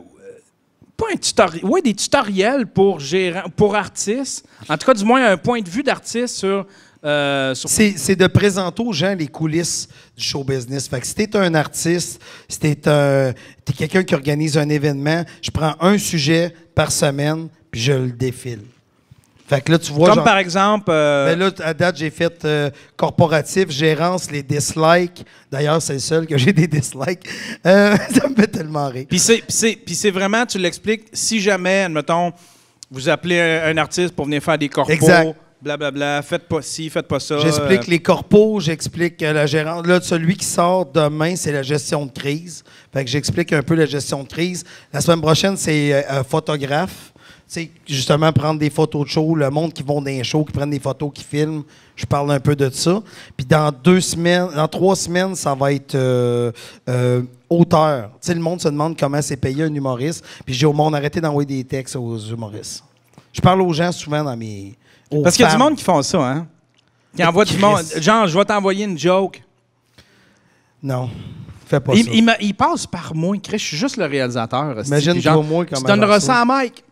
un tutoriel... Oui, des tutoriels pour artistes. En tout cas, du moins, un point de vue d'artiste sur... C'est de présenter aux gens les coulisses du show business. Fait que si t'es un artiste, si t'es quelqu'un qui organise un événement, je prends un sujet par semaine puis je le défile. Fait que là, tu vois... Comme par exemple... Ben là, à date, j'ai fait corporatif, gérance, les dislikes. D'ailleurs, c'est le seul que j'ai des dislikes. Ça me fait tellement rire. Puis c'est vraiment, tu l'expliques, si jamais, admettons, vous appelez un artiste pour venir faire des corpos... Exact. Blablabla, faites pas ci, faites pas ça. J'explique les corpos, j'explique la gérance. Là, celui qui sort demain, c'est la gestion de crise. Fait que j'explique un peu la gestion de crise. La semaine prochaine, c'est photographe. Tu sais, justement, prendre des photos de show, le monde qui vont dans les shows, qui prennent des photos, qui filment. Je parle un peu de ça. Puis dans 3 semaines, ça va être auteur. Tu sais, le monde se demande comment c'est payé un humoriste. Puis je dis au monde, arrêtez d'envoyer des textes aux humoristes. Je parle aux gens souvent dans mes... Parce qu'il y a du monde qui font ça, hein? Qui envoie du monde. Genre, je vais t'envoyer une joke. Non. Fais pas ça. Il passe par moi. Chris, je suis juste le réalisateur. Imagine-toi moi comment... Tu donneras ça à Mike.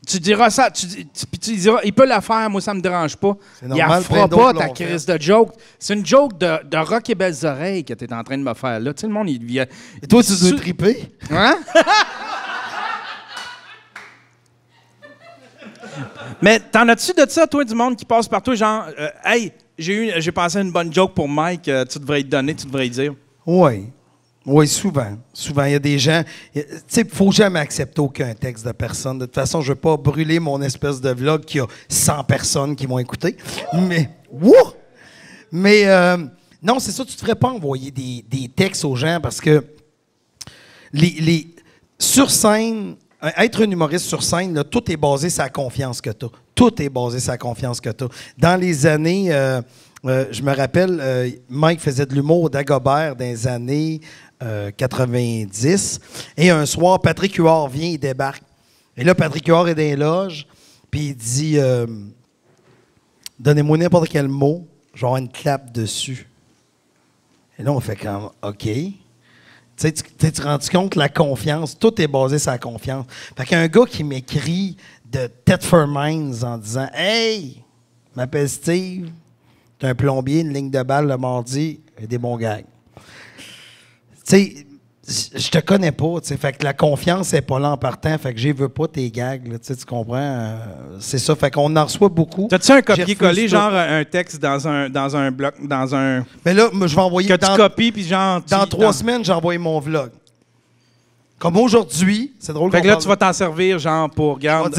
Tu diras ça. Puis tu diras, il peut la faire, moi, ça me dérange pas. Il ne fera pas ta crise de joke. C'est une joke de Rock et Belles Oreilles que tu es en train de me faire là. Tu sais, le monde, il vient. Et toi, tu dois triper? Hein? Mais t'en as-tu de ça, toi, du monde qui passe par toi, genre, hey, j'ai pensé à une bonne joke pour Mike, tu devrais y donner, tu devrais y dire? Oui. Oui, souvent. Souvent, il y a des gens... Tu sais, il ne faut jamais accepter aucun texte de personne. De toute façon, je ne veux pas brûler mon espèce de vlog qui a 100 personnes qui vont écouter. Mais... Wouh! Mais non, c'est ça, tu ne devrais pas envoyer des textes aux gens parce que sur scène... Être un humoriste sur scène, là, tout est basé sur la confiance que tu as. Tout est basé sur la confiance que tu as. Dans les années, je me rappelle, Mike faisait de l'humour au Dagobert dans les années 90. Et un soir, Patrick Huard vient, il débarque. Et là, Patrick Huard est dans les loges, puis il dit donnez-moi n'importe quel mot, je vais avoir une clap dessus. Et là, on fait comme OK. Tu te rends compte, la confiance, tout est basé sur la confiance. Fait qu'un gars qui m'écrit de Thetford Mines en disant « Hey, je m'appelle Steve, t'es un plombier, une ligne de balle le mardi, et des bons gags. » Tu sais, je te connais pas, tu sais, fait que la confiance n'est pas là en partant, fait que je veux pas tes gags, là, tu comprends? C'est ça, fait qu'on en reçoit beaucoup. T'as-tu un copier-coller, genre un texte dans un bloc, dans un... Mais là, je vais envoyer... Que tu copies, puis genre... Dans 3 semaines, j'ai envoyé mon vlog. Comme aujourd'hui, c'est drôle. Fait que là, tu vas t'en servir, genre, pour... Regarde,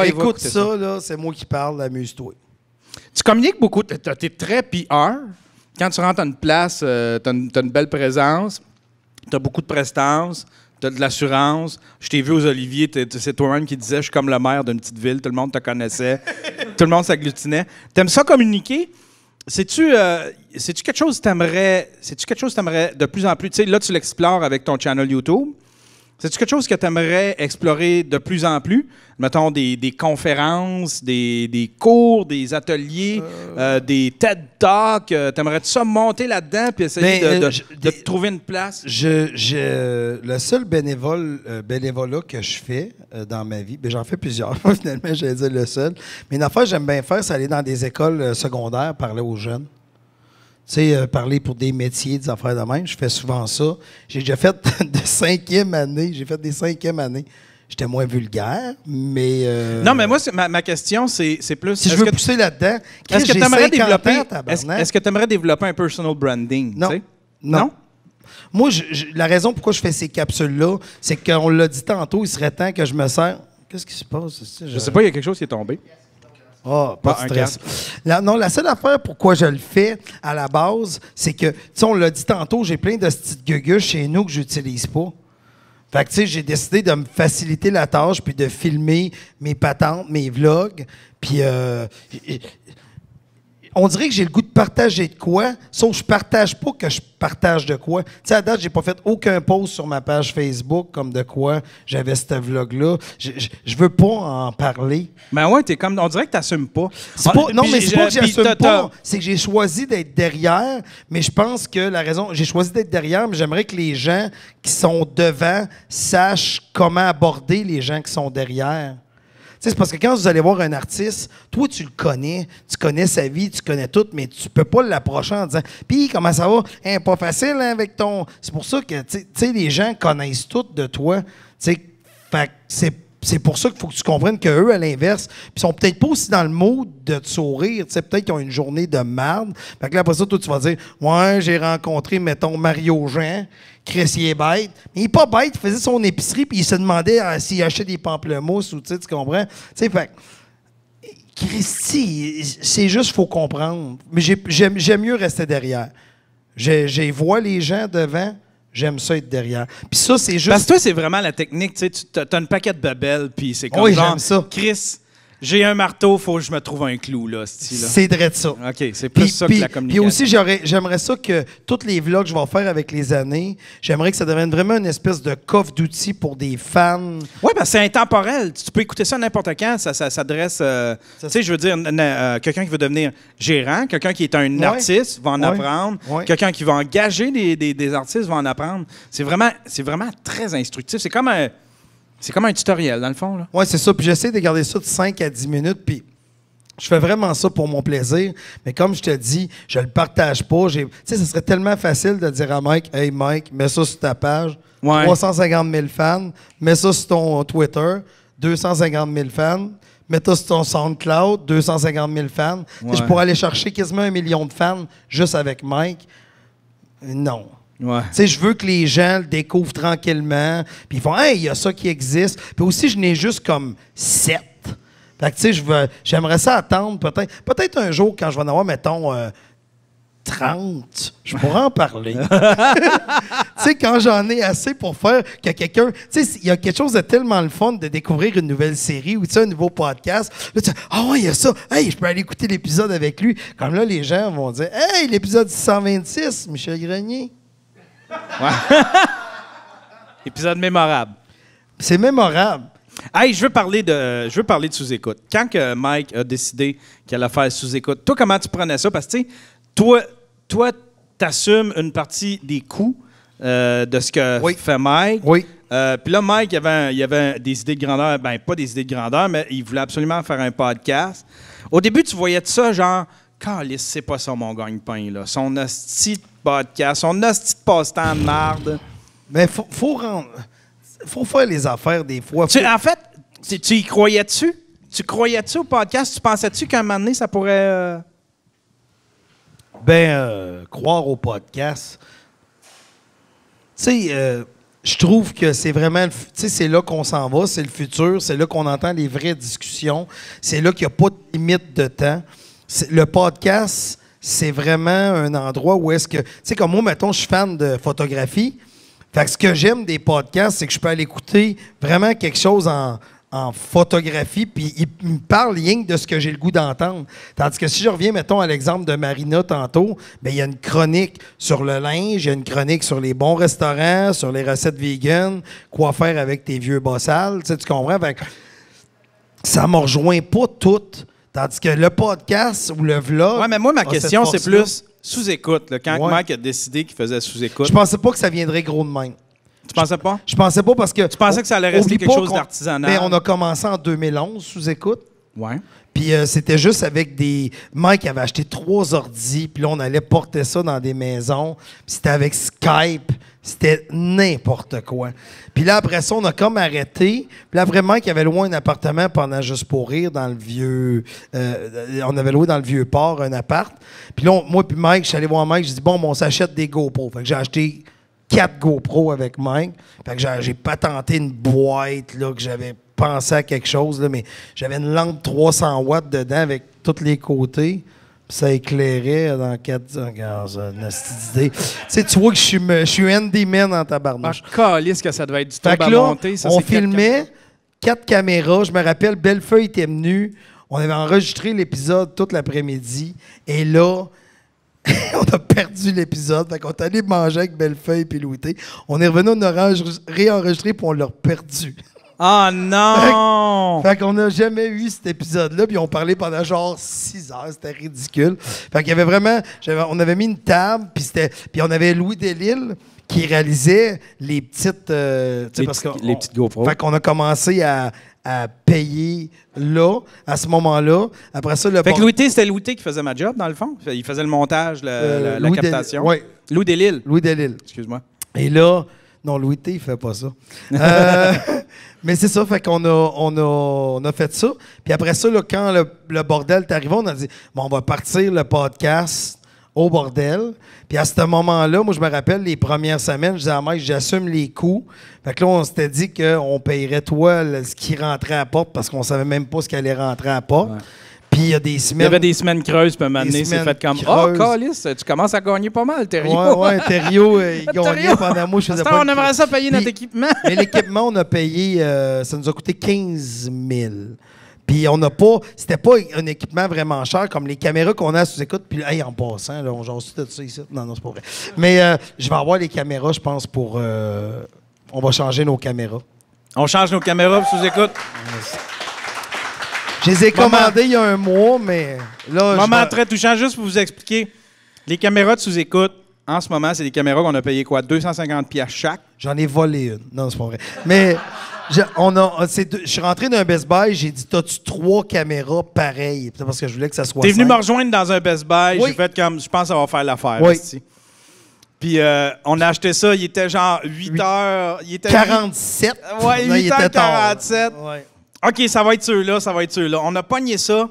écoute ça, là, c'est moi qui parle, amuse-toi. Tu communiques beaucoup, t'es très PR. Quand tu rentres à une place, t'as une belle présence. tu as beaucoup de prestance, tu as de l'assurance. Je t'ai vu aux Oliviers, c'est toi-même qui disais « Je suis comme le maire d'une petite ville, tout le monde te connaissait, tout le monde s'agglutinait. » T'aimes ça communiquer? C'est-tu quelque chose que t'aimerais de plus en plus? Tu sais, là, tu l'explores avec ton channel YouTube. C'est-tu quelque chose que tu aimerais explorer de plus en plus? Mettons des conférences, des cours, des ateliers, des TED Talks. T'aimerais-tu ça monter là-dedans puis essayer de trouver une place? Le seul bénévolat que je fais dans ma vie, j'en fais plusieurs, finalement, j'allais dire le seul. Mais une affaire que j'aime bien faire, c'est aller dans des écoles secondaires, parler aux jeunes. Tu sais, parler pour des métiers, des affaires de même. Je fais souvent ça. J'ai déjà fait de 5e année. J'ai fait des 5e années. J'étais moins vulgaire, mais... Non, mais moi, ma question, c'est plus... Si je veux pousser là-dedans, est-ce que tu aimerais développer... développer un personal branding? Non. T'sais? Non. Moi, la raison pourquoi je fais ces capsules-là, c'est qu'on l'a dit tantôt, il serait temps que je me sers... Qu'est-ce qui se passe? Je sais pas, il y a quelque chose qui est tombé. Ah, pas de stress. La seule affaire pourquoi je le fais à la base, c'est que, tu sais, on l'a dit tantôt, j'ai plein de petites guguches chez nous que j'utilise pas. Fait que, tu sais, j'ai décidé de me faciliter la tâche puis de filmer mes patentes, mes vlogs. Puis, on dirait que j'ai le goût de partager de quoi, sauf que je partage pas que je partage de quoi. Tu sais, à date, j'ai pas fait aucun post sur ma page Facebook comme de quoi j'avais ce vlog-là. Je veux pas en parler. Ben ouais, t'es comme... On dirait que t'assumes pas. Non, mais c'est pas que j'assume pas. C'est que j'ai choisi d'être derrière, mais je pense que la raison... J'ai choisi d'être derrière, mais j'aimerais que les gens qui sont devant sachent comment aborder les gens qui sont derrière. C'est parce que quand vous allez voir un artiste, toi, tu le connais, tu connais sa vie, tu connais tout, mais tu peux pas l'approcher en disant « Puis, comment ça va? Hein, pas facile hein, avec ton... » C'est pour ça que, tu sais, les gens connaissent tout de toi. Fait que c'est pour ça qu'il faut que tu comprennes qu'eux, à l'inverse, ils sont peut-être pas aussi dans le mood de te sourire. Peut-être qu'ils ont une journée de merde. Fait que là, après ça, toi, tu vas dire « Ouais, j'ai rencontré, mettons, Mario Jean. Chris, il est bête. Mais il est pas bête. Il faisait son épicerie puis il se demandait s'il achetait des pamplemousses ou tu comprends? Fait Christy, c'est juste qu'il faut comprendre. Mais j'aime mieux rester derrière. Je vois les gens devant. J'aime ça être derrière. Puis ça, c'est juste... Parce que toi, c'est vraiment la technique. Tu as une paquet de babelles, puis c'est comme oui, genre... j'aime ça. Chris, j'ai un marteau, faut que je me trouve un clou, là, style-là. C'est vrai de ça. OK, c'est plus ça que la communication. Puis aussi, j'aimerais ça que tous les vlogs que je vais faire avec les années, j'aimerais que ça devienne vraiment une espèce de coffre d'outils pour des fans. Oui, parce que c'est intemporel. Tu peux écouter ça n'importe quand. Ça s'adresse... tu sais, je veux dire, quelqu'un qui veut devenir gérant, quelqu'un qui est un artiste va en apprendre. Ouais. Quelqu'un qui va engager des artistes va en apprendre. C'est vraiment très instructif. C'est comme un tutoriel, dans le fond. Oui, c'est ça. Puis j'essaie de garder ça de 5 à 10 minutes. Puis je fais vraiment ça pour mon plaisir. Mais comme je te dis, je le partage pas. Tu sais, ça serait tellement facile de dire à Mike, « Hey, Mike, mets ça sur ta page. Ouais. 350 000 fans. Mets ça sur ton Twitter. 250 000 fans. Mets ça sur ton SoundCloud. 250 000 fans. Ouais. Je pourrais aller chercher quasiment 1 million de fans juste avec Mike. Non. Ouais. Tu sais, je veux que les gens le découvrent tranquillement, puis ils font « Hey, il y a ça qui existe. » Puis aussi, je n'ai juste comme 7. Fait que, tu sais, j'aimerais ça attendre peut-être un jour, quand je vais en avoir, mettons, 30, je pourrais en parler. Tu sais, quand j'en ai assez pour faire que quelqu'un... Tu sais, il y a quelque chose de tellement le fun de découvrir une nouvelle série ou, tu sais, un nouveau podcast. Là, tu dis « Ah ouais, il y a ça. Hey, je peux aller écouter l'épisode avec lui. » Comme là, les gens vont dire « Hey, l'épisode 626, Michel Grenier. » Ouais. Épisode mémorable. C'est mémorable. Hey, je veux parler de sous-écoute. Quand que Mike a décidé qu'il allait faire sous-écoute, toi, comment tu prenais ça? Parce que, tu sais, toi, t'assumes une partie des coûts de ce que fait Mike. Oui. Puis là, Mike, il avait des idées de grandeur. Ben, pas des idées de grandeur, mais il voulait absolument faire un podcast. Au début, tu voyais de ça, genre, Calice, c'est pas ça mon gagne-pain, là. Son hostie de podcast, son hostie de passe-temps de marde. Mais faut faire les affaires des fois. En fait, tu y croyais-tu? Tu croyais-tu au podcast? Tu pensais-tu qu'à un moment donné, ça pourrait... croire au podcast. Tu sais, je trouve que c'est vraiment... Tu sais, c'est là qu'on s'en va, c'est le futur, c'est là qu'on entend les vraies discussions, c'est là qu'il n'y a pas de limite de temps. Le podcast, c'est vraiment un endroit où est-ce que... Tu sais, comme moi, mettons, je suis fan de photographie. Fait que ce que j'aime des podcasts, c'est que je peux aller écouter vraiment quelque chose en photographie, puis il me parle rien que de ce que j'ai le goût d'entendre. Tandis que si je reviens, mettons, à l'exemple de Marina tantôt, bien, il y a une chronique sur le linge, il y a une chronique sur les bons restaurants, sur les recettes vegan, quoi faire avec tes vieux bossales, tu comprends? Fait que ça me rejoint pas toutes. Tandis que le podcast ou le vlog... Ouais, mais moi, ma a question, cette c'est force-là. plus sous-écoute. Là, quand Ouais. Mike a décidé qu'il faisait sous-écoute. Je pensais pas que ça viendrait gros de même. Tu pensais pas? Je pensais pas parce que... Tu pensais que ça allait rester oublie quelque pas chose qu'on- d'artisanal? Mais on a commencé en 2011, sous-écoute. Ouais. Puis c'était juste avec des... Mike avait acheté 3 ordis, puis là, on allait porter ça dans des maisons. Puis c'était avec Skype. C'était n'importe quoi. Puis là, après ça, on a comme arrêté. Puis là, après, Mike avait loué un appartement pendant Juste pour rire dans le vieux... on avait loué dans le Vieux-Port un appart. Puis là, moi puis Mike, je suis allé voir Mike, j'ai dit, bon, on s'achète des GoPro. Fait que j'ai acheté 4 GoPro avec Mike. Fait que j'ai patenté une boîte, là, que j'avais pensé à quelque chose, là, mais j'avais une lampe 300 watts dedans avec tous les côtés. Puis ça éclairait dans 4... Regarde, ça, une petite idée. Tu sais, tu vois que je suis handyman en Ah, tabarnouche. je calisse que ça devait être du Fait temps que à là, monter. Ça, on c'est quatre filmait 4 caméras. Je me rappelle, Bellefeuille était venu. On avait enregistré l'épisode toute l'après-midi. Et là, on a perdu l'épisode. Fait qu'on est allé manger avec Bellefeuille et Louis T. On est revenu, on a réenregistré puis on l'a perdu. Ah non! Fait qu'on n'a jamais eu cet épisode-là, puis on parlait pendant genre 6 heures, c'était ridicule. Fait qu'il y avait vraiment, on avait mis une table, puis on avait Louis Delisle qui réalisait les petites, Les petites GoPro. Fait qu'on a commencé à payer là, à ce moment-là. Après ça, le Fait que Louis T, c'était Louis T qui faisait ma job, dans le fond. Il faisait le montage, la Louis captation. Oui, Louis Delisle. Louis Delisle. Excuse-moi. Et là, non, Louis T, il fait pas ça. Mais c'est ça, fait qu'on a fait ça. Puis après ça, là, quand le bordel est arrivé, on a dit, bon, on va partir le podcast au bordel. Puis à ce moment-là, moi, je me rappelle, les premières semaines, je disais à Mike, j'assume les coûts. Fait que là, on s'était dit qu'on payerait, ce qui rentrait à la porte parce qu'on savait même pas ce qui allait rentrer à la porte. Ouais. Puis il y a des Il y semaines... avait des semaines creuses, puis un moment donné, c'est semaines fait comme creuses. Oh, calice, tu commences à gagner pas mal, Thériault. Ouais, Thériault, il gagnait Thériault. pendant moi, je faisais Attends, pas... on aimerait ça payer notre Puis- équipement. Mais l'équipement, on a payé, ça nous a coûté 15 000. Puis on n'a pas, c'était pas un équipement vraiment cher comme les caméras qu'on a sous écoute. Puis hey, en passant, là, on jase tout ça ici. Non, c'est pas vrai. Mais je vais avoir les caméras, je pense, pour. On va changer nos caméras. On change nos caméras sous écoute. Je les ai commandées il y a un mois, mais là. Moment très touchant, juste pour vous expliquer. Les caméras de sous-écoute, en ce moment, c'est des caméras qu'on a payées quoi? 250$ chaque. J'en ai volé une. Non, c'est pas vrai. Mais je suis rentré d'un Best Buy, j'ai dit, t'as-tu 3 caméras pareilles? C'est parce que je voulais que ça soit. T'es venu 5. me rejoindre dans un Best Buy. Oui. J'ai fait comme, je pense que ça va faire l'affaire. Oui. ici. Puis on a acheté ça, il était genre 8 heures. Il était 47. Ouais, Là, il était tard. 8h47. Ouais. OK, ça va être ceux-là, ça va être ceux-là. On a pogné ça.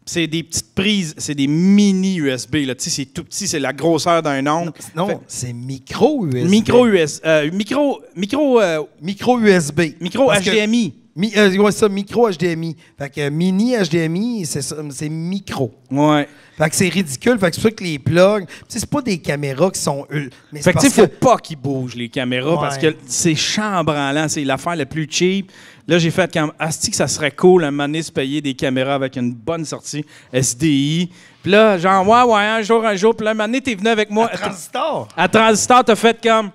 C'est des petites prises, c'est des mini USB. Là. Tu sais, c'est tout petit, c'est la grosseur d'un ongle. Non, Fait- c'est micro USB. Micro USB. Micro USB. Micro Parce que- HDMI. Ouais, ça, micro HDMI. Fait que mini HDMI, c'est micro. Ouais. Fait que c'est ridicule. Fait que c'est pour ça que les plugs. Tu sais, c'est pas des caméras qui sont. Mais Fait que, tu sais, parce faut pas qu'ils bougent, les caméras, Ouais. parce que c'est chambranlant. C'est l'affaire la plus cheap. Là, j'ai fait comme, asti que ça serait cool, un moment donné, se payer des caméras avec une bonne sortie SDI. Puis là, genre, ouais, un jour. Puis là, un moment donné, t'es venu avec moi. Transistor. À Transistor, t'as fait comme,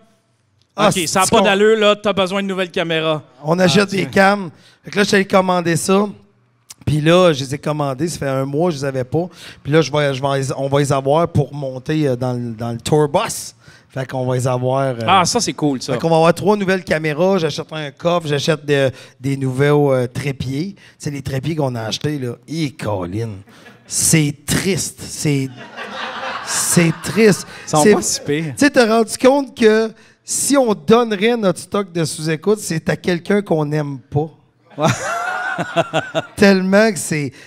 Ah, OK, c'est- ça n'a c'est pas con. d'allure, là, t'as besoin de nouvelles caméras. On achète des cams. Fait que là, je t'ai commandé ça. Puis là, je les ai commandés. Ça fait un mois, je les avais pas. Puis là, on va les avoir pour monter dans le tour bus. Fait qu'on va les avoir. Ah, ça, c'est cool, ça. Fait qu'on va avoir 3 nouvelles caméras. J'achète un coffre, j'achète des nouveaux trépieds. Tu sais, les trépieds qu'on a achetés, là. Colin. C'est triste. C'est triste. Ils sont C'est- pas si pires. Tu sais, t'as rendu compte que si on donnerait notre stock de sous-écoute, c'est à quelqu'un qu'on n'aime pas. Tellement que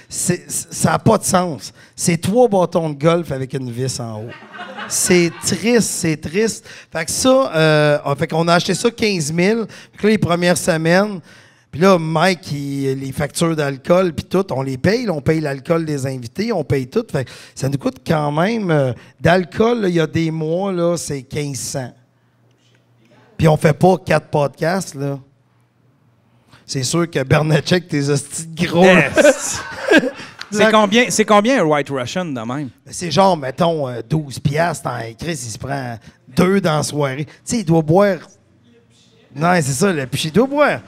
ça n'a pas de sens. C'est 3 bâtons de golf avec une vis en haut. C'est triste, c'est triste. Fait que ça, fait qu'on a acheté ça 15 000. Fait que là, les premières semaines, puis là, Mike, les factures d'alcool, puis tout, on les paye. Là, on paye l'alcool des invités, on paye tout. Fait que ça nous coûte quand même... d'alcool, là, il y a des mois, là, c'est 1500. Puis on fait pas 4 podcasts, là. C'est sûr que Bernatchez, tes hosties de gros. Yes. C'est combien un White Russian de même? C'est genre, mettons, 12 piastres. Chris, il se prend 2 dans la soirée. Tu sais, il doit boire... Non, c'est ça, le pichet. Il doit boire...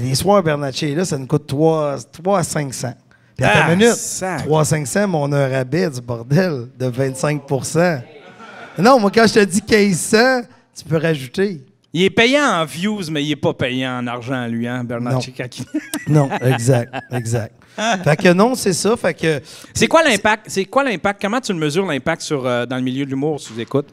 Les soirs Bernatchez, là, ça nous coûte 3 à 500. Puis à ta minute, 3 à 500, mon heure rabais du bordel de 25 %. Non, moi, quand je te dis 1500, tu peux rajouter. Il est payant en views, mais il n'est pas payant en argent, lui, hein, Bernatchez? Non, exact. Fait que non, c'est ça. Fait que... C'est quoi l'impact? Comment tu le mesures, l'impact sur dans le milieu de l'humour, si tu écoutes?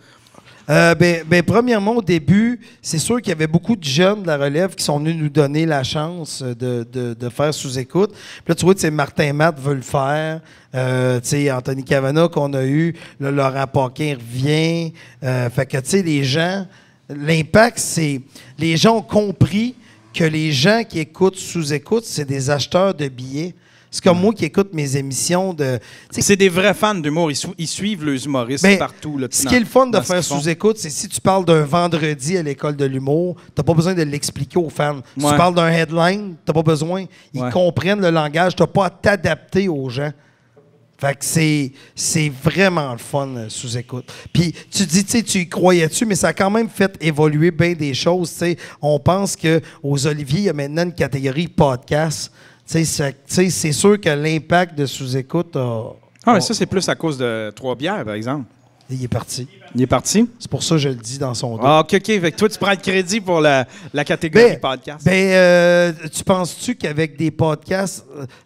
Premièrement, au début, c'est sûr qu'il y avait beaucoup de jeunes de la relève qui sont venus nous donner la chance de faire sous-écoute. Puis là, tu vois, Martin Matt veut le faire. Anthony Cavana qu'on a eu. Là, Laurent Paquin revient. Fait que, tu sais, les gens... L'impact, c'est... Les gens ont compris que les gens qui écoutent sous-écoute, c'est des acheteurs de billets. C'est comme moi qui écoute mes émissions de... C'est des vrais fans d'humour. Ils suivent les humoristes partout. Là, ce qui est le fun de faire sous-écoute, c'est si tu parles d'un vendredi à l'école de l'humour, t'as pas besoin de l'expliquer aux fans. Si tu parles d'un headline, t'as pas besoin. Ils comprennent le langage. T'as pas à t'adapter aux gens. Fait que c'est vraiment le fun sous-écoute. Puis tu dis, tu y croyais-tu, mais ça a quand même fait évoluer bien des choses. T'sais. On pense qu'aux Olivier, il y a maintenant une catégorie podcast. C'est sûr que l'impact de sous-écoute a... Ah, mais ça, c'est plus à cause de 3 bières, par exemple. Il est parti. Il est parti? C'est pour ça que je le dis dans son dos. Ah, OK. Fait que toi, tu prends le crédit pour la catégorie podcast. Tu penses-tu qu'avec des podcasts,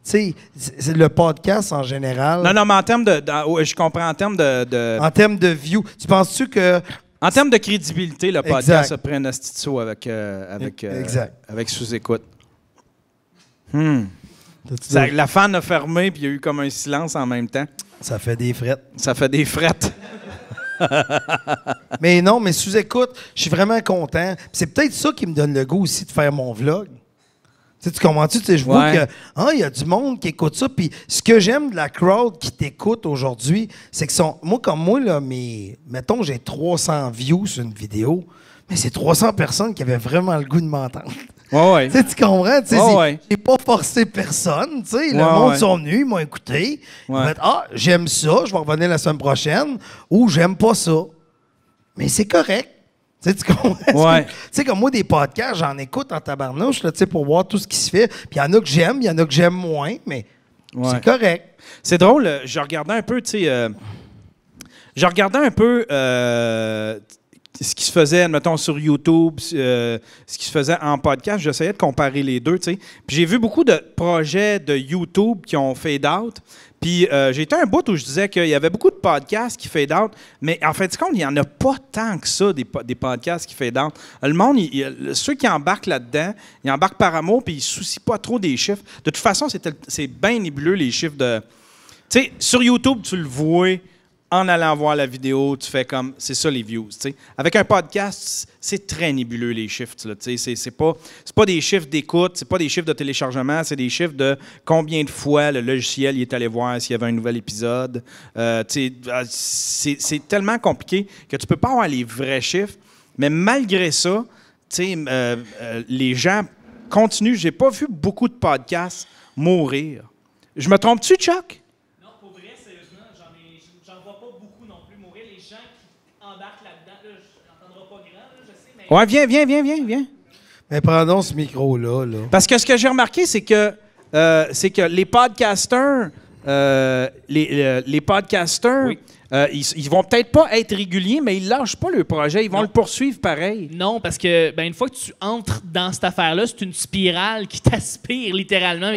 tu sais, le podcast en général... Non, mais en termes je comprends, en termes de... En termes de view, tu penses-tu que... En termes de crédibilité, le podcast a pris un astitio avec sous-écoute. La fan a fermé, puis il y a eu comme un silence en même temps. Ça fait des frettes. Ça fait des frettes. Mais non, mais sous-écoute, je suis vraiment content. Puis c'est peut-être ça qui me donne le goût aussi de faire mon vlog. Tu comprends-tu? Je vois qu'il y a du monde qui écoute ça. Puis ce que j'aime de la crowd qui t'écoute aujourd'hui, c'est que moi, là, mettons, j'ai 300 views sur une vidéo, mais c'est 300 personnes qui avaient vraiment le goût de m'entendre. Ouais. Tu comprends? J'ai pas forcé personne. Le monde sont venus, ils m'ont écouté. Ils m'ont dit, j'aime ça, je vais revenir la semaine prochaine, ou j'aime pas ça. Mais c'est correct. Tu comprends? Comme moi, des podcasts, j'en écoute en tabarnouche là, pour voir tout ce qui se fait. Puis il y en a que j'aime, il y en a que j'aime moins, mais c'est correct. C'est drôle, je regardais un peu, ce qui se faisait, admettons, sur YouTube, ce qui se faisait en podcast. J'essayais de comparer les deux, tu sais. Puis j'ai vu beaucoup de projets de YouTube qui ont fade out. Puis j'ai été un bout où je disais qu'il y avait beaucoup de podcasts qui fade out, mais en fait, il n'y en a pas tant que ça, des podcasts qui fade out. Le monde, ceux qui embarquent là-dedans, ils embarquent par amour, puis ils ne se soucient pas trop des chiffres. De toute façon, c'est bien nébuleux, les chiffres de... Tu sais, sur YouTube, tu le vois... En allant voir la vidéo, tu fais comme, c'est ça les views. T'sais. Avec un podcast, c'est très nébuleux les chiffres. C'est pas des chiffres d'écoute, c'est pas des chiffres de téléchargement, c'est des chiffres de combien de fois le logiciel y est allé voir s'il y avait un nouvel épisode. C'est tellement compliqué que tu peux pas avoir les vrais chiffres. Mais malgré ça, les gens continuent. J'ai pas vu beaucoup de podcasts mourir. Je me trompe-tu, Chuck? Ouais, viens. Mais prenons ce micro-là. Là. Parce que ce que j'ai remarqué, c'est que les podcasters, les podcasters, ils vont peut-être pas être réguliers, mais ils lâchent pas le projet. Ils vont le poursuivre pareil. Non, parce que une fois que tu entres dans cette affaire-là, c'est une spirale qui t'aspire littéralement.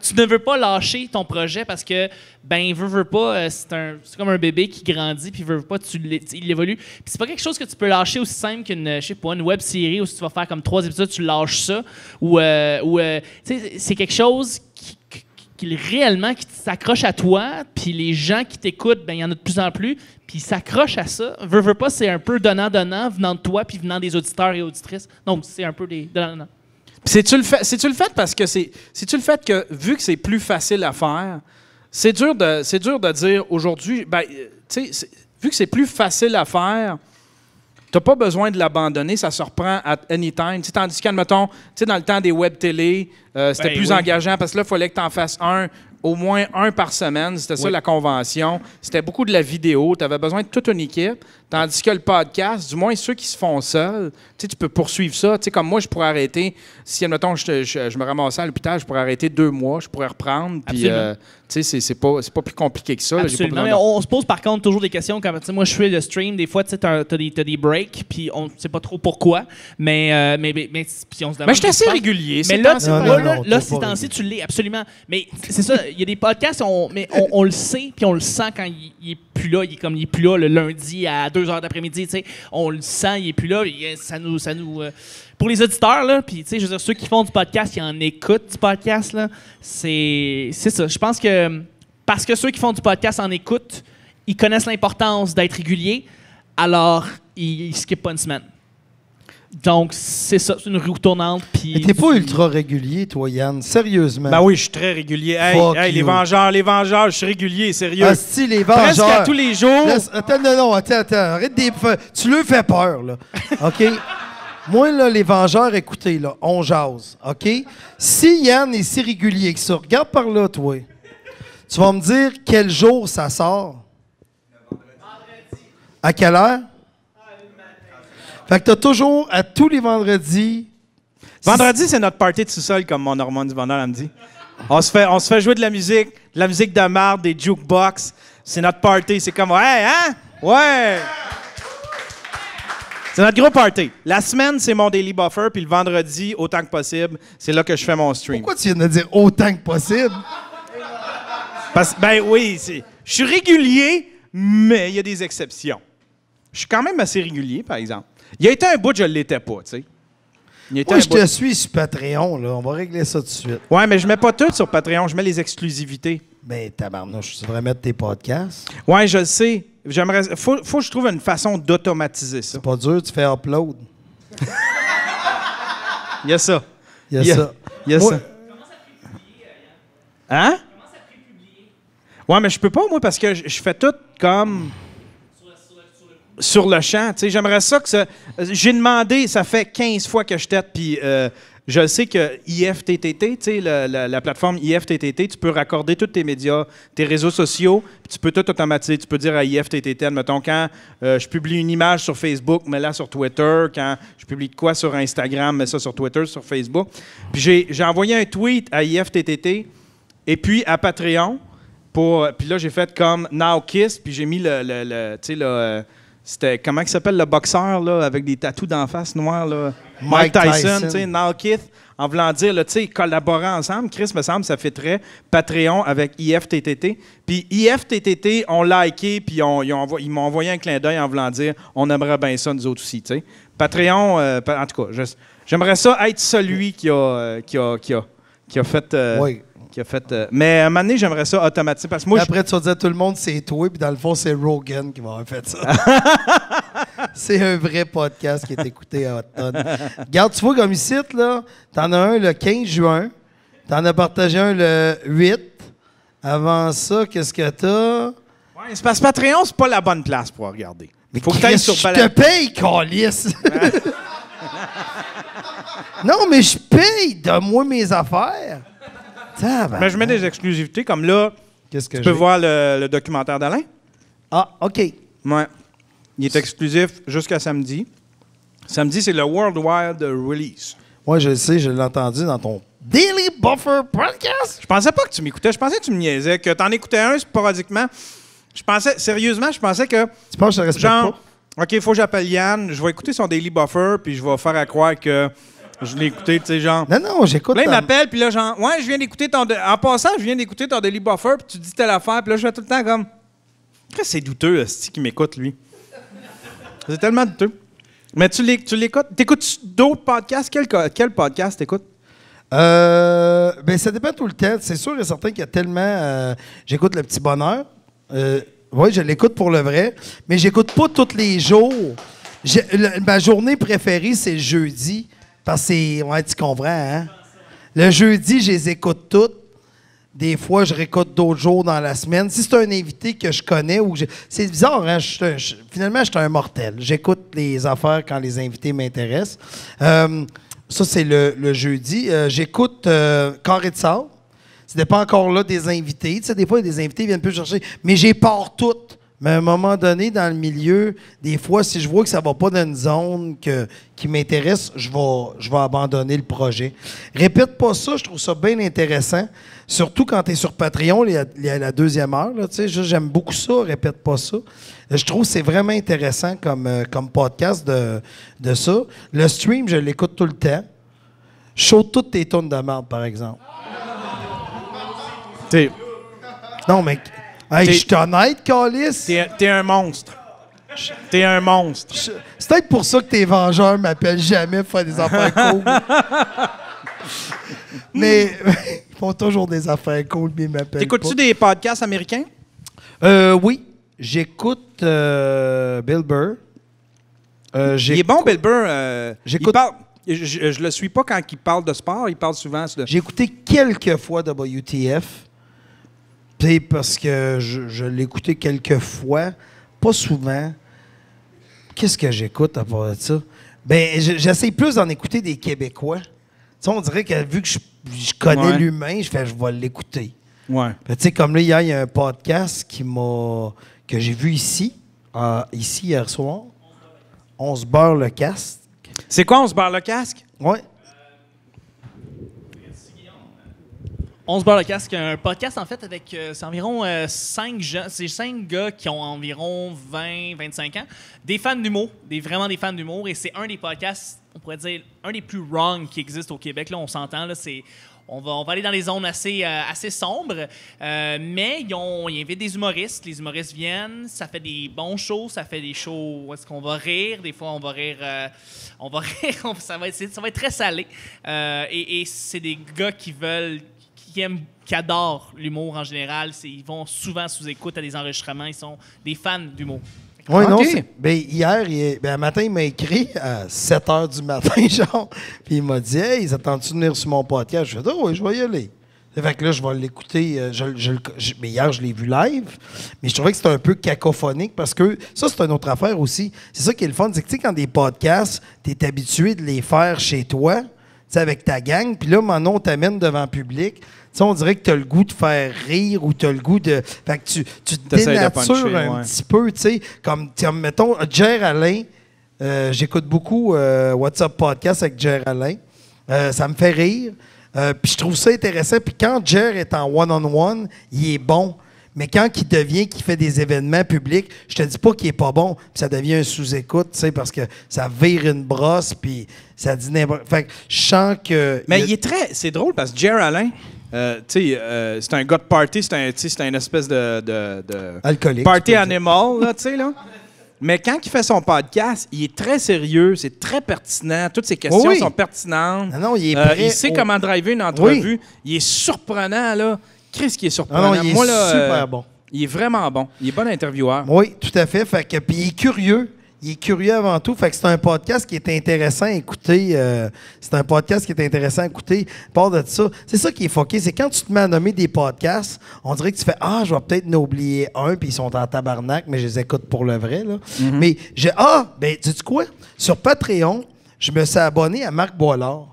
Tu ne veux pas lâcher ton projet parce que, veut pas, c'est comme un bébé qui grandit, puis veut pas, il évolue. Puis c'est pas quelque chose que tu peux lâcher aussi simple qu'une, une web-série où si tu vas faire comme 3 épisodes, tu lâches ça. C'est quelque chose qui réellement qui s'accroche à toi, puis les gens qui t'écoutent, il y en a de plus en plus, puis ils s'accrochent à ça. Veux pas, c'est un peu donnant-donnant, venant de toi, puis venant des auditeurs et auditrices. Donc, c'est un peu des donnant-donnant. C'est-tu le fait parce que c'est-tu le fait que, vu que c'est plus facile à faire, c'est dur de dire aujourd'hui, vu que c'est plus facile à faire, Tu n'as pas besoin de l'abandonner, ça se reprend at any time. Tu sais, tandis qu'admettons, dans le temps des web télé, c'était Ben plus oui. engageant parce que là, il fallait que tu en fasses au moins un par semaine. C'était ça la convention. C'était beaucoup de la vidéo. Tu avais besoin de toute une équipe. Tandis que le podcast, du moins ceux qui se font seuls, tu peux poursuivre ça. Tu sais, comme moi, je pourrais arrêter. Si, admettons, je me ramassais à l'hôpital, je pourrais arrêter 2 mois, je pourrais reprendre. Puis, Absolument. tu sais, c'est pas plus compliqué que ça. là. J'ai pas Absolument. besoin Mais de- on se pose par contre toujours des questions comme, tu sais, moi je fais le stream, des fois tu as des breaks, puis on ne sait pas trop pourquoi, mais puis on se demande. Mais je suis assez qu'est-ce qui se passe. régulier. Mais ces là, temps-ci. Non, ces t'es pas temps-ci, tu l'es absolument. Mais c'est ça, il y a des podcasts, on le sait, puis on le sent quand il est plus là. Il est plus là le lundi à 2h d'après-midi. Tu sais, on le sent, il est plus là. Ça nous pour les auditeurs là, puis tu sais, je veux dire ceux qui font du podcast, qui en écoutent du podcast là, c'est ça. Je pense que parce que ceux qui font du podcast en écoutent, ils connaissent l'importance d'être réguliers, alors ils skippent pas une semaine. Donc, c'est ça, c'est une roue tournante. Puis Mais t'es pas ultra régulier, toi, Yann. Sérieusement. Ben oui, je suis très régulier. Hey, Fuck les you. Vengeurs, je suis régulier, sérieux. Asti, les Presque Vengeurs. à tous les jours. Attends, non, attends. Arrête des... Tu leur fais peur, là. OK? Moi, là, les Vengeurs, écoutez, là, on jase. OK? Si Yann est si régulier que ça, regarde par là, toi. Tu vas me dire quel jour ça sort? À quelle heure? Fait que t'as toujours, à tous les vendredis... Vendredi, c'est notre party de sous-sol, comme mon Normand du Bonheur elle me dit. On se fait jouer de la musique de marde, des jukebox. C'est notre party. C'est comme, ouais, hein? Ouais! C'est notre gros party. La semaine, c'est mon daily buffer, puis le vendredi, autant que possible, c'est là que je fais mon stream. Pourquoi tu viens de dire autant que possible? Ben oui, je suis régulier, mais il y a des exceptions. Je suis quand même assez régulier, par exemple. Il y a été un bout, je ne l'étais pas, tu sais. Il y a été Moi, un je bout- te suis sur Patreon, là. On va régler ça tout de suite. Ouais, mais je mets pas tout sur Patreon, je mets les exclusivités. Ben, tabarnouche, tu devrais mettre tes podcasts. Ouais, je le sais. J'aimerais. Faut que je trouve une façon d'automatiser ça. C'est pas dur, tu fais upload. Il y a ça. Il y a ça. Il y a Moi- ça. Hein? Ouais, mais je peux pas, moi, parce que je fais tout comme. Sur le champ. Tu sais, j'aimerais ça que ça. J'ai demandé, ça fait 15 fois que je tête, puis je sais que IFTTT, tu sais, la plateforme IFTTT, tu peux raccorder tous tes médias, tes réseaux sociaux, puis tu peux tout automatiser. Tu peux dire à IFTTT, admettons, quand je publie une image sur Facebook, mets-la sur Twitter. Quand je publie de quoi sur Instagram, mets ça sur Twitter, sur Facebook. Puis j'ai envoyé un tweet à IFTTT et puis à Patreon. Puis là, j'ai fait comme Now Kiss, puis j'ai mis tu sais, c'était, comment il s'appelle le boxeur, là, avec des tatous d'en face noirs, là? Mike Tyson, tu sais, Now Keith, en voulant dire, là, tu sais, collaborer ensemble. Chris, me semble, ça fait très Patreon avec IFTTT. Puis IFTTT ont liké, puis ils m'ont envoyé un clin d'œil en voulant dire, on aimerait bien ça, nous autres aussi, tu sais. Patreon, en tout cas, j'aimerais ça être celui qui a fait... Oui. Qui a fait mais à un moment donné, j'aimerais ça automatiser. Parce que moi, Après, tu vas dire à tout le monde, c'est toi, puis dans le fond, c'est Rogan qui va avoir fait ça. C'est un vrai podcast qui est écouté à tonne. Regarde, tu vois comme ici, là, t'en as un le 15 juin, t'en as partagé un le 8. Avant ça, qu'est-ce que t'as? ouais, c'est parce que Patreon, c'est pas la bonne place pour regarder. Mais faut que tu ailles sur je te paye, câlisse! Non, mais je paye! Donne-moi mes affaires! Mais je mets des exclusivités, comme là, Qu'est-ce que tu peux voir le documentaire d'Alain. Ah, OK. Ouais. Il est exclusif jusqu'à samedi. Samedi, c'est le Worldwide Release. Moi, je le sais, je l'ai entendu dans ton Daily Buffer Podcast. Je pensais pas que tu m'écoutais. Je pensais que tu me niaisais, que t'en écoutais un sporadiquement. Sérieusement, je pensais que, Tu penses que je te respecte genre, pas? OK, il faut que j'appelle Yann, je vais écouter son Daily Buffer, puis je vais faire à croire que je l'ai écouté, tu sais, genre... Non, j'écoute. Là, il m'appelle, puis là, genre, ouais, je viens d'écouter ton... En passant, je viens d'écouter ton Daily Buffer, puis tu dis telle affaire, puis là, je fais tout le temps comme... C'est douteux, esti, qui m'écoute, lui. C'est tellement douteux. Mais tu l'écoutes. T'écoutes d'autres podcasts? Quel podcast t'écoutes? Ben, ça dépend tout le temps. C'est sûr et certain qu'il y a tellement... j'écoute Le Petit Bonheur. Oui, je l'écoute pour le vrai. Mais j'écoute pas tous les jours. Ma journée préférée, c'est le jeudi. Parce que c'est... Ouais, tu comprends, hein? Le jeudi, je les écoute toutes. Des fois, je réécoute d'autres jours dans la semaine. Si c'est un invité que je connais ou c'est bizarre, hein? Finalement, je suis un mortel. J'écoute les affaires quand les invités m'intéressent. Ça, c'est le jeudi. J'écoute Carré de sable. C'était pas encore là des invités. Tu sais, des fois, des invités viennent plus chercher. Mais j'ai pars toutes. Mais à un moment donné, dans le milieu, des fois, si je vois que ça va pas dans une zone qui m'intéresse, je vais abandonner le projet. Répète pas ça, je trouve ça bien intéressant. Surtout quand tu es sur Patreon, il y a la deuxième heure. Là, j'aime beaucoup ça, répète pas ça. Je trouve que c'est vraiment intéressant comme podcast de ça. Le stream, je l'écoute tout le temps. Je saute toutes tes tonnes de merde, par exemple. Non, mais... Hey, je suis honnête, Calis. T'es un monstre. T'es un monstre. C'est peut-être pour ça que tes vengeurs m'appellent jamais pour faire des affaires cool. Mais ils font toujours des affaires cool, mais ils m'appellent T'écoutes-tu pas. des podcasts américains? Oui. J'écoute Bill Burr. Il est bon, Bill Burr. J'écoute- Je le suis pas quand il parle de sport. Il parle souvent de... J'ai écouté quelques fois WTF. Puis parce que je l'ai écouté quelques fois, pas souvent. Qu'est-ce que j'écoute à part de ça? Ben, j'essaie plus d'en écouter des Québécois. Tu sais, on dirait que vu que je connais l'humain, je vais l'écouter. Ouais. Tu sais, comme là, hier, il y a un podcast que j'ai vu ici hier soir. On se beurre le casque. C'est quoi, on se barre le casque? Ouais. On se barre le casque, un podcast en fait avec c'est environ 5 gens, c'est 5 gars qui ont environ 20-25 ans, des fans d'humour, vraiment des fans d'humour, et c'est un des podcasts, on pourrait dire, un des plus wrong qui existent au Québec, là, on s'entend, là, c'est... On va aller dans des zones assez sombres, mais ils invitent des humoristes. Les humoristes viennent, ça fait des bons shows, ça fait des shows où est-ce qu'on va rire. Des fois, on va rire, ça va être très salé. Et c'est des gars qui adorent l'humour en général. Ils vont souvent sous écoute à des enregistrements. Ils sont des fans d'humour. Oui, non, OK. hier, un matin, il m'a écrit à 7 h du matin, genre, puis il m'a dit « Hey, ils attendent-tu de venir sur mon podcast? » Je fais « Oh, oui, je vais y aller. » Fait que là, je vais l'écouter. Mais hier, je l'ai vu live, mais je trouvais que c'était un peu cacophonique parce que ça, c'est une autre affaire aussi. C'est ça qui est le fun, c'est que tu sais, quand des podcasts, tu es habitué de les faire chez toi, tu sais, avec ta gang, puis là, maintenant, on t'amène devant le public. Tu sais, on dirait que tu as le goût de faire rire ou tu as le goût de... Fait que tu te T'essayes de dénatures puncher, un petit peu, tu sais. Comme, mettons, Jer Alain, j'écoute beaucoup What's Up Podcast avec Jer Alain. Ça me fait rire. Puis je trouve ça intéressant. Puis quand Jer est en one-on-one, il est bon. Mais quand qu'il fait des événements publics, je te dis pas qu'il est pas bon, puis ça devient un sous-écoute, tu sais, parce que ça vire une brosse, puis ça dit n'importe... Fait que je sens que... Mais il est très... C'est drôle parce que Jer Alain, c'est un gars de party, c'est un espèce de Alcoolique. party animal, là, tu sais, là. Mais quand il fait son podcast, il est très sérieux, c'est très pertinent, toutes ses questions Oui. sont pertinentes. Non, il est prêt il sait comment driver une entrevue. Il est surprenant, là. Qu'est-ce qui est surprenant? Non, il est Moi, là, super bon. Il est vraiment bon. Il est bon intervieweur. Oui, tout à fait. Fait que, puis il est curieux. Il est curieux avant tout. Fait que c'est un podcast qui est intéressant à écouter. C'est un podcast qui est intéressant à écouter. Part de ça. C'est ça qui est fucké. C'est quand tu te mets à nommer des podcasts, on dirait que tu fais « Ah, je vais peut-être en oublier un, puis ils sont en tabarnak, mais je les écoute pour le vrai. » là. Mais ben, sais-tu quoi? Sur Patreon, je me suis abonné à Marc Boilard.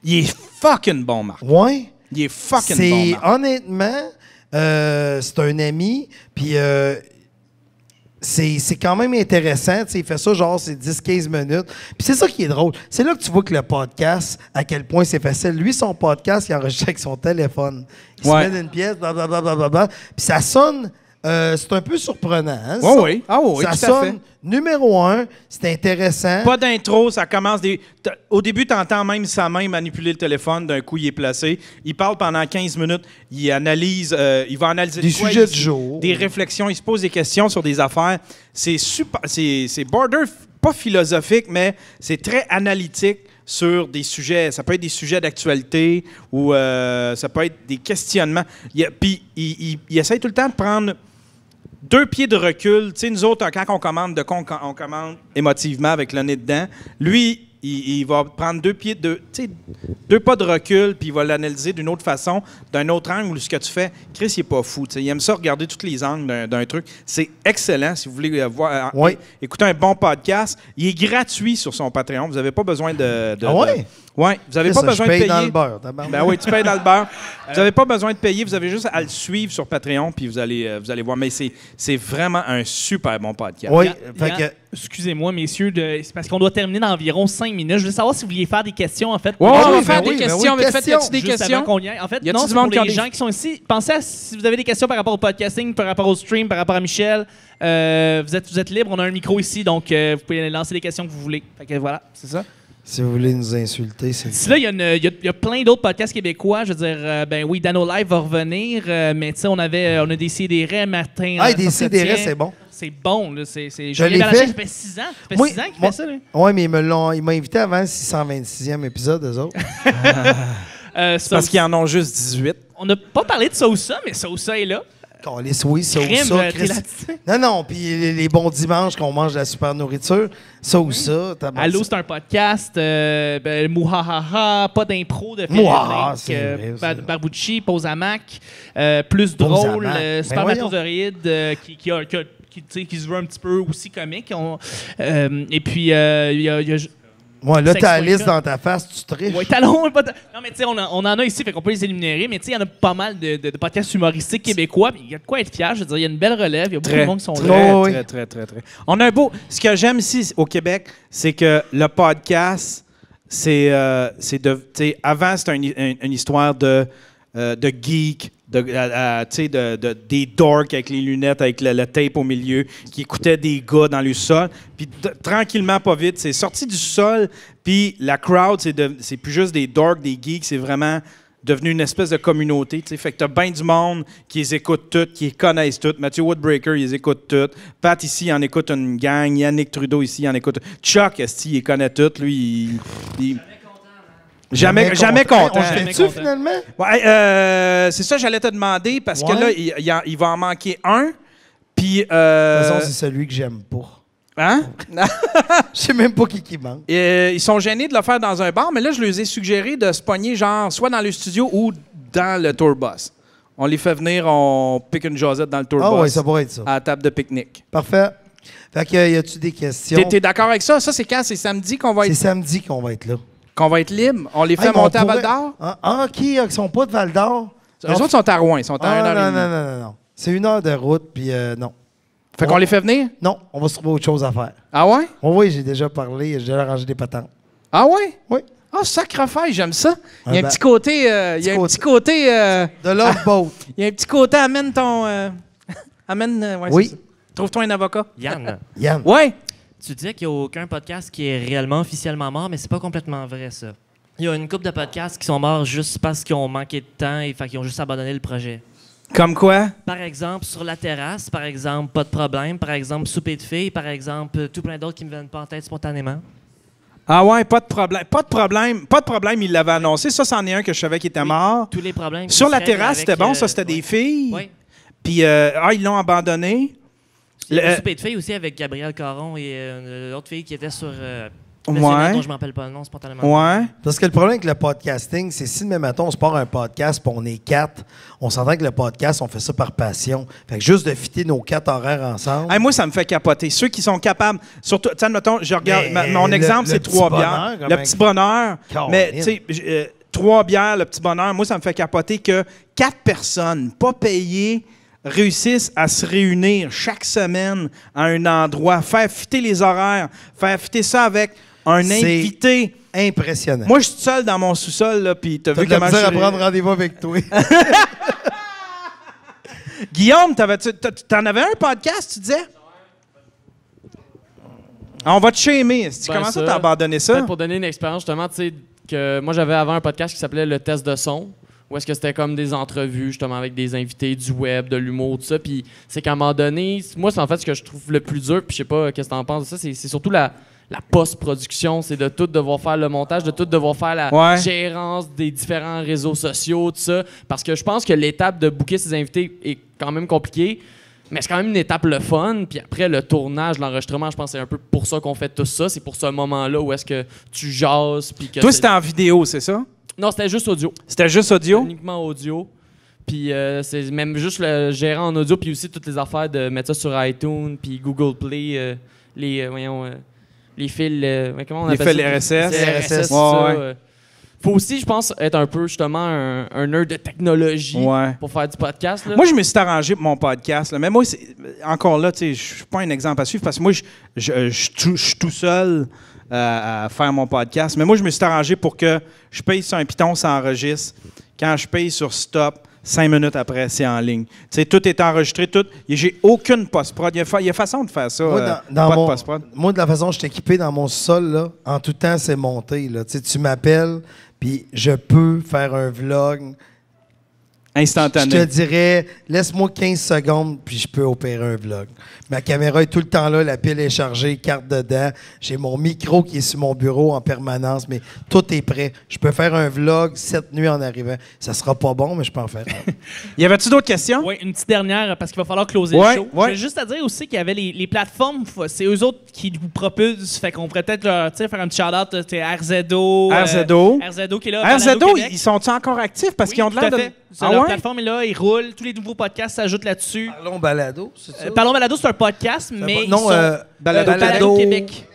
Il est fucking bon, Marc. Ouais. Il est fucking bon, Marc. Honnêtement, c'est un ami, puis c'est quand même intéressant. Il fait ça, genre, c'est 10-15 minutes. Puis c'est ça qui est drôle. C'est là que tu vois que le podcast, à quel point c'est facile. Lui, son podcast, il enregistre avec son téléphone. Il se met dans une pièce, blablabla. Puis ça sonne... c'est un peu surprenant. Hein, ça? Oui. Ah oui, ça tout à sonne fait. numéro 1, c'est intéressant. Pas d'intro, ça commence au début, tu entends même sa main manipuler le téléphone, d'un coup, il est placé. Il parle pendant 15 minutes, il analyse, il va analyser Des sujets du jour. des réflexions, il se pose des questions sur des affaires. C'est super, c'est border, pas philosophique, mais c'est très analytique sur des sujets. Ça peut être des sujets d'actualité ou ça peut être des questionnements. Puis il essaie tout le temps de prendre 2 pieds de recul. Tu sais, nous autres, quand on commande émotivement avec le nez dedans, lui, il va prendre deux pas de recul, puis il va l'analyser d'une autre façon, d'un autre angle, où ce que tu fais, Chris, il est pas fou. T'sais. Il aime ça, regarder tous les angles d'un truc. C'est excellent si vous voulez écouter un bon podcast. Il est gratuit sur son Patreon. Vous n'avez pas besoin de oui, vous n'avez pas besoin de payer. Dans le beurre, ben oui, tu payes dans le beurre. Vous n'avez pas besoin de payer, vous avez juste à le suivre sur Patreon, puis vous allez voir. Mais c'est vraiment un super bon podcast. Oui, excusez-moi, messieurs, c'est parce qu'on doit terminer dans environ 5 minutes. Je voulais savoir si vous vouliez faire des questions, en fait. On va faire des questions. Vite fait, y a-t-il des questions? En fait, non, c'est pour les gens qui sont ici. Pensez à si vous avez des questions par rapport au podcasting, par rapport au stream, par rapport à Michel. Vous êtes libre, on a un micro ici, donc vous pouvez lancer les questions que vous voulez. Fait que voilà, c'est ça. Si vous voulez nous insulter, c'est si là, il y a plein d'autres podcasts québécois. Je veux dire, ben oui, Dano Live va revenir, mais tu sais, on a des CDR matin. Ah, des CDR, c'est bon. C'est bon, là. Je l'ai fait. Ça fait 6 ans. Ça fait 6 ans qu'il fait ça, là. Oui, mais ils m'ont invité avant le 626e épisode, eux autres. C'est parce qu'ils en ont juste 18. On n'a pas parlé de Sausa, mais Sausa est là. Oui, ça. Non, puis les bons dimanches qu'on mange de la super nourriture, ça ou ça. Allô, c'est un podcast. Mouhahaha, pas d'impro de Philippe Barbucci, Pause à Mac, plus drôle, Spermatozoïde, qui se veut un petit peu aussi comique. Et puis, il y a ouais, là, t'as la liste dans ta face, tu triches. Oui, talon. Non, mais tu sais, on en a ici, fait qu'on peut les énumérer, mais tu sais, il y en a pas mal de podcasts humoristiques québécois, puis il y a de quoi être fier. Je veux dire, il y a une belle relève, il y a beaucoup de monde qui sont là. Très. On a un beau. Ce que j'aime ici au Québec, c'est que le podcast, c'est de. Tu sais, avant, c'était une histoire de geek. Des dorks avec les lunettes, avec le tape au milieu, qui écoutaient des gars dans le sol. Puis tranquillement, pas vite, c'est sorti du sol. Puis la crowd, c'est plus juste des dorks, des geeks, c'est vraiment devenu une espèce de communauté. T'sais. Fait que t'as bien du monde qui les écoute toutes, qui les connaissent toutes. Mathieu Woodbreaker, il les écoute toutes. Pat ici, il en écoute une gang. Yannick Trudeau ici, il en écoute. Chuck, il les connaît toutes. Lui, il Jamais content. On se fait-tu finalement? Ouais, c'est ça, j'allais te demander, parce que là, il va en manquer un. Puis. De toute façon, c'est celui que j'aime pas. Hein? Je sais même pas qui manque. Ils sont gênés de le faire dans un bar, mais là, je leur ai suggéré de se pogner, genre, soit dans le studio ou dans le tour bus. On les fait venir, on pique une jasette dans le tour bus. Ah oui, ça pourrait être ça. À la table de pique-nique. Parfait. Fait que, y a-tu des questions? T'es d'accord avec ça? Ça, c'est quand? C'est samedi qu'on va être... C'est samedi qu'on va être là. Qu'on va être libre? On les fait monter à Val-d'Or? OK, ils sont pas de Val-d'Or. Les autres sont à Rouen, ils sont à 1h30. Non. C'est 1 heure de route, puis non. Fait qu'on les fait venir? Non, on va se trouver autre chose à faire. Ah ouais? Oui, j'ai déjà parlé, j'ai déjà arrangé des patentes. Ah ouais? Oui. Ah, sacrifice, j'aime ça. Il y a un petit côté... il y a un petit côté... de Love Boat. Il y a un petit côté, amène ton... oui. Trouve-toi un avocat. Yann. Ouais. Tu disais qu'il n'y a aucun podcast qui est réellement officiellement mort, mais c'est pas complètement vrai, ça. Il y a une couple de podcasts qui sont morts juste parce qu'ils ont manqué de temps et qu'ils ont juste abandonné le projet. Comme quoi? Par exemple, Sur la terrasse, par exemple, Pas de problème, par exemple, Souper de filles, par exemple, tout plein d'autres qui me viennent pas en tête spontanément. Ah ouais, pas de problème. Pas de problème, il l'avait annoncé. Ça, c'en est un que je savais qui était mort. Tous les problèmes. Sur la terrasse, c'était bon. Ça, c'était des filles. Oui. Puis, ils l'ont abandonné. Il y a Souper de filles aussi avec Gabrielle Caron et l'autre fille qui était sur... dont je ne me rappelle pas le nom spontanément. Ouais. Parce que le problème avec le podcasting, c'est si, mettons, on se part un podcast puis on est 4, on s'entend que le podcast, on fait ça par passion. Fait que juste de fitter nos 4 horaires ensemble. Hey, moi, ça me fait capoter. Ceux qui sont capables, surtout, tu sais, mettons, je regarde, mon exemple, c'est 3 bières. Le petit bonheur. Mais, tu sais, 3 bières, le petit bonheur, moi, ça me fait capoter que 4 personnes pas payées réussissent à se réunir chaque semaine à un endroit, faire fitter les horaires, faire fitter ça avec un invité. Impressionnant. Moi, je suis seul dans mon sous-sol, là, puis t'as vu comment je suis... à prendre rendez-vous avec toi. Guillaume, t'en avais un podcast, tu disais? On va te shamer. Comment ça, t'as abandonné ça? Pour donner une expérience, justement, tu sais, que moi, j'avais avant un podcast qui s'appelait Le Test de son, où est-ce que c'était comme des entrevues, justement, avec des invités du web, de l'humour, tout ça. Puis c'est qu'à un moment donné, moi, c'est en fait ce que je trouve le plus dur, puis je sais pas qu'est-ce que t'en penses de ça, c'est surtout la post-production, c'est de tout devoir faire le montage, de tout devoir faire la gérance des différents réseaux sociaux, tout ça. Parce que je pense que l'étape de booker ses invités est quand même compliquée. Mais c'est quand même une étape le fun. Puis après, le tournage, l'enregistrement, je pense que c'est un peu pour ça qu'on fait tout ça. C'est pour ce moment-là où est-ce que tu jases. Puis que Toi, c'était en vidéo, c'est ça? Non, c'était juste audio. C'était juste audio? Uniquement audio. Puis c'est même juste le gérant en audio, puis aussi toutes les affaires de mettre ça sur iTunes, puis Google Play, les fils, comment on Les appelle fils ça? RSS. RSS, tout ça. Faut aussi, je pense, être un peu justement un nerd de technologie pour faire du podcast. Là. Moi, je me suis arrangé pour mon podcast. Là. Mais moi, encore là, je suis pas un exemple à suivre parce que moi, je suis tout seul à faire mon podcast. Mais moi, je me suis arrangé pour que je paye sur un Python, ça enregistre. Quand je paye sur Stop, 5 minutes après, c'est en ligne. T'sais, tout est enregistré, tout. J'ai aucune post-prod. Il y a façon de faire ça. Moi, pas de post-prod. Moi, de la façon dont je suis équipé dans mon sol, là, en tout temps, c'est monté. Là. Tu m'appelles, puis je peux faire un vlog. Instantané. Je te dirais, laisse-moi 15 secondes, puis je peux opérer un vlog. Ma caméra est tout le temps là, la pile est chargée, carte dedans. J'ai mon micro qui est sur mon bureau en permanence, mais tout est prêt. Je peux faire un vlog 7 nuits en arrivant. Ça sera pas bon, mais je peux en faire un. Y avait-tu d'autres questions? Oui, une petite dernière, parce qu'il va falloir closer le show. Je veux juste à dire aussi qu'il y avait les plateformes, c'est eux autres qui vous propulsent, fait qu'on pourrait peut-être faire un petit shout-out, RZO. RZO qui est là. RZO, ils sont-ils encore actifs? Parce qu'ils ont de l'air de... Leur plateforme est là, ils roulent. Tous les nouveaux podcasts s'ajoutent là-dessus. Parlons Balado, c'est ça? Parlons Balado, c'est un podcast, mais ils sont... Balado Québec.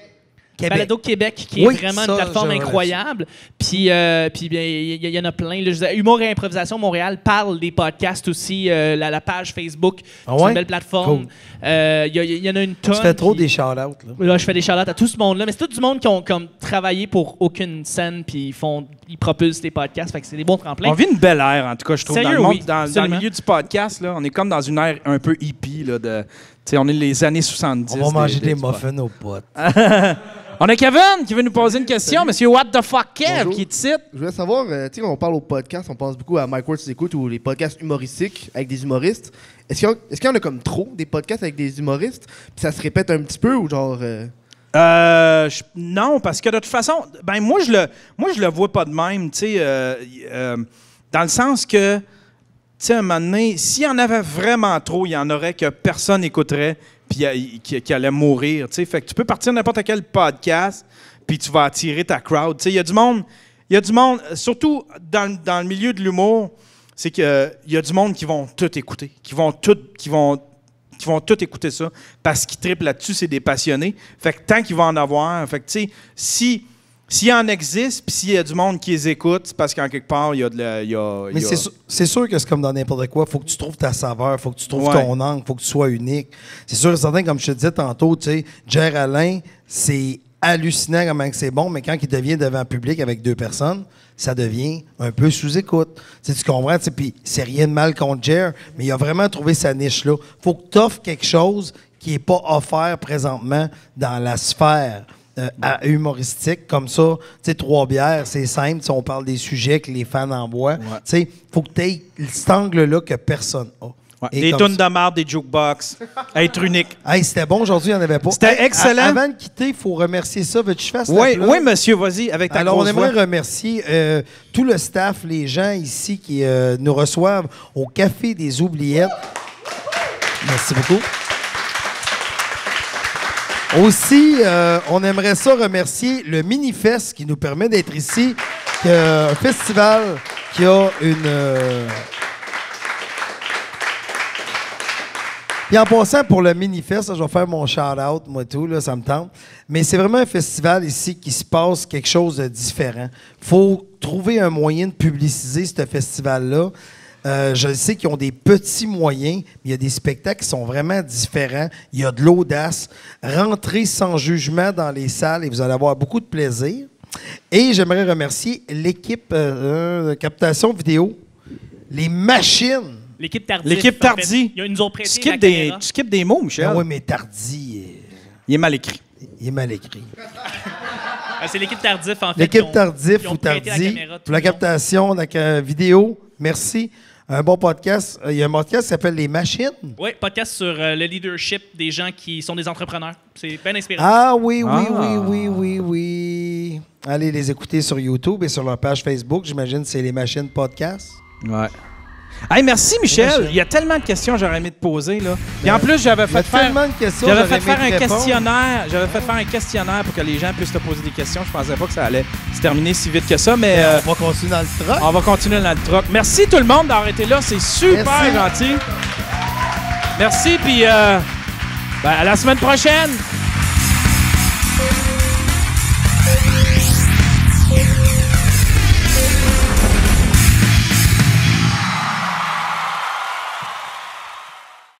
Balado Québec, qui est vraiment une plateforme incroyable. Puis il y en a plein. Là, Humour et Improvisation Montréal parle des podcasts aussi. La page Facebook, c'est une belle plateforme. Il y en a une tonne. Tu fais trop des shout-outs. Là, je fais des shout-outs à tout ce monde-là. Mais c'est tout du monde qui ont comme travaillé pour aucune scène, puis ils propulsent des podcasts. Fait que c'est des bons tremplins. On vit une belle ère, en tout cas, je trouve. Sérieux, dans le milieu du podcast, là, on est comme dans une ère un peu hippie. Là, on est les années 70. On va manger des muffins aux potes. On a Kevin qui veut nous poser une question. Salut. Monsieur What the fuck Kev, Bonjour. qui te cite. Je voulais savoir, tu sais, quand on parle au podcast, on pense beaucoup à Mike Ward écoute ou les podcasts humoristiques avec des humoristes. Est-ce qu'il y en a comme trop, des podcasts avec des humoristes? Puis ça se répète un petit peu ou genre... Non, parce que de toute façon, moi je le vois pas de même, tu sais, dans le sens que, tu sais, à un moment donné, s'il y en avait vraiment trop, il y en aurait que personne n'écouterait puis qui allait mourir, tu sais. Fait que tu peux partir n'importe quel podcast puis tu vas attirer ta crowd. Tu sais, il y a du monde, surtout dans le milieu de l'humour, c'est qu'il y a du monde qui vont tout écouter, qui vont tout écouter ça parce qu'ils trippent là-dessus, c'est des passionnés. Fait que tant qu'ils vont en avoir, fait que tu sais, s'il en existe, puis s'il y a du monde qui les écoute, c'est parce qu'en quelque part, il y a de la... Mais c'est sûr que c'est comme dans n'importe quoi. Il faut que tu trouves ta saveur, il faut que tu trouves ton angle, il faut que tu sois unique. C'est sûr et certain, comme je te disais tantôt, tu sais, Jer Alain, c'est hallucinant comment c'est bon, mais quand il devient devant le public avec 2 personnes, ça devient un peu sous-écoute. Tu comprends? Puis c'est rien de mal contre Jer, mais il a vraiment trouvé sa niche-là. Faut que tu offres quelque chose qui n'est pas offert présentement dans la sphère humoristique. Comme ça, tu sais, 3 bières, c'est simple. On parle des sujets que les fans envoient. Tu sais, faut que tu aies cet angle-là que personne a. Ouais. Des tunes de marde, des jukebox, être unique. Hey, c'était bon aujourd'hui, il n'y en avait pas. C'était excellent. Avant de quitter, il faut remercier ça. Veux-tu que je fasse oui, monsieur, vas-y, avec ta Alors, grosse on aimerait voix. remercier tout le staff, les gens ici qui nous reçoivent au Café des Oubliettes. Merci beaucoup. Aussi, on aimerait ça remercier le Minifest qui nous permet d'être ici, un festival qui a une... Puis en passant pour le Minifest, là, je vais faire mon shout-out, moi tout, là, ça me tente. Mais c'est vraiment un festival ici qui se passe quelque chose de différent. Il faut trouver un moyen de publiciser ce festival-là. Je sais qu'ils ont des petits moyens, mais il y a des spectacles qui sont vraiment différents. Il y a de l'audace. Rentrez sans jugement dans les salles et vous allez avoir beaucoup de plaisir. Et j'aimerais remercier l'équipe de captation vidéo, les machines. L'équipe Tardy. L'équipe Tardy. Ils nous ont prêté Tu skippes des mots, Michel. Ah oui, mais Tardy... Il est mal écrit. Il est mal écrit. C'est l'équipe Tardif, en fait. L'équipe Tardif ou Tardy, pour la captation, la vidéo, merci. Un bon podcast. Il y a un podcast qui s'appelle Les Machines. Oui, podcast sur le leadership des gens qui sont des entrepreneurs. C'est bien inspirant. Ah oui. Allez les écouter sur YouTube et sur leur page Facebook. J'imagine que c'est Les Machines Podcast. Ouais. Hey, merci, Michel. Il y a tellement de questions que j'aurais aimé te poser. Là. Et en plus, j'avais fait faire un questionnaire pour que les gens puissent te poser des questions. Je pensais pas que ça allait se terminer si vite que ça, mais on va continuer dans le truck. On va continuer dans le truck. Merci tout le monde d'avoir été là. C'est super gentil. Merci, puis à la semaine prochaine.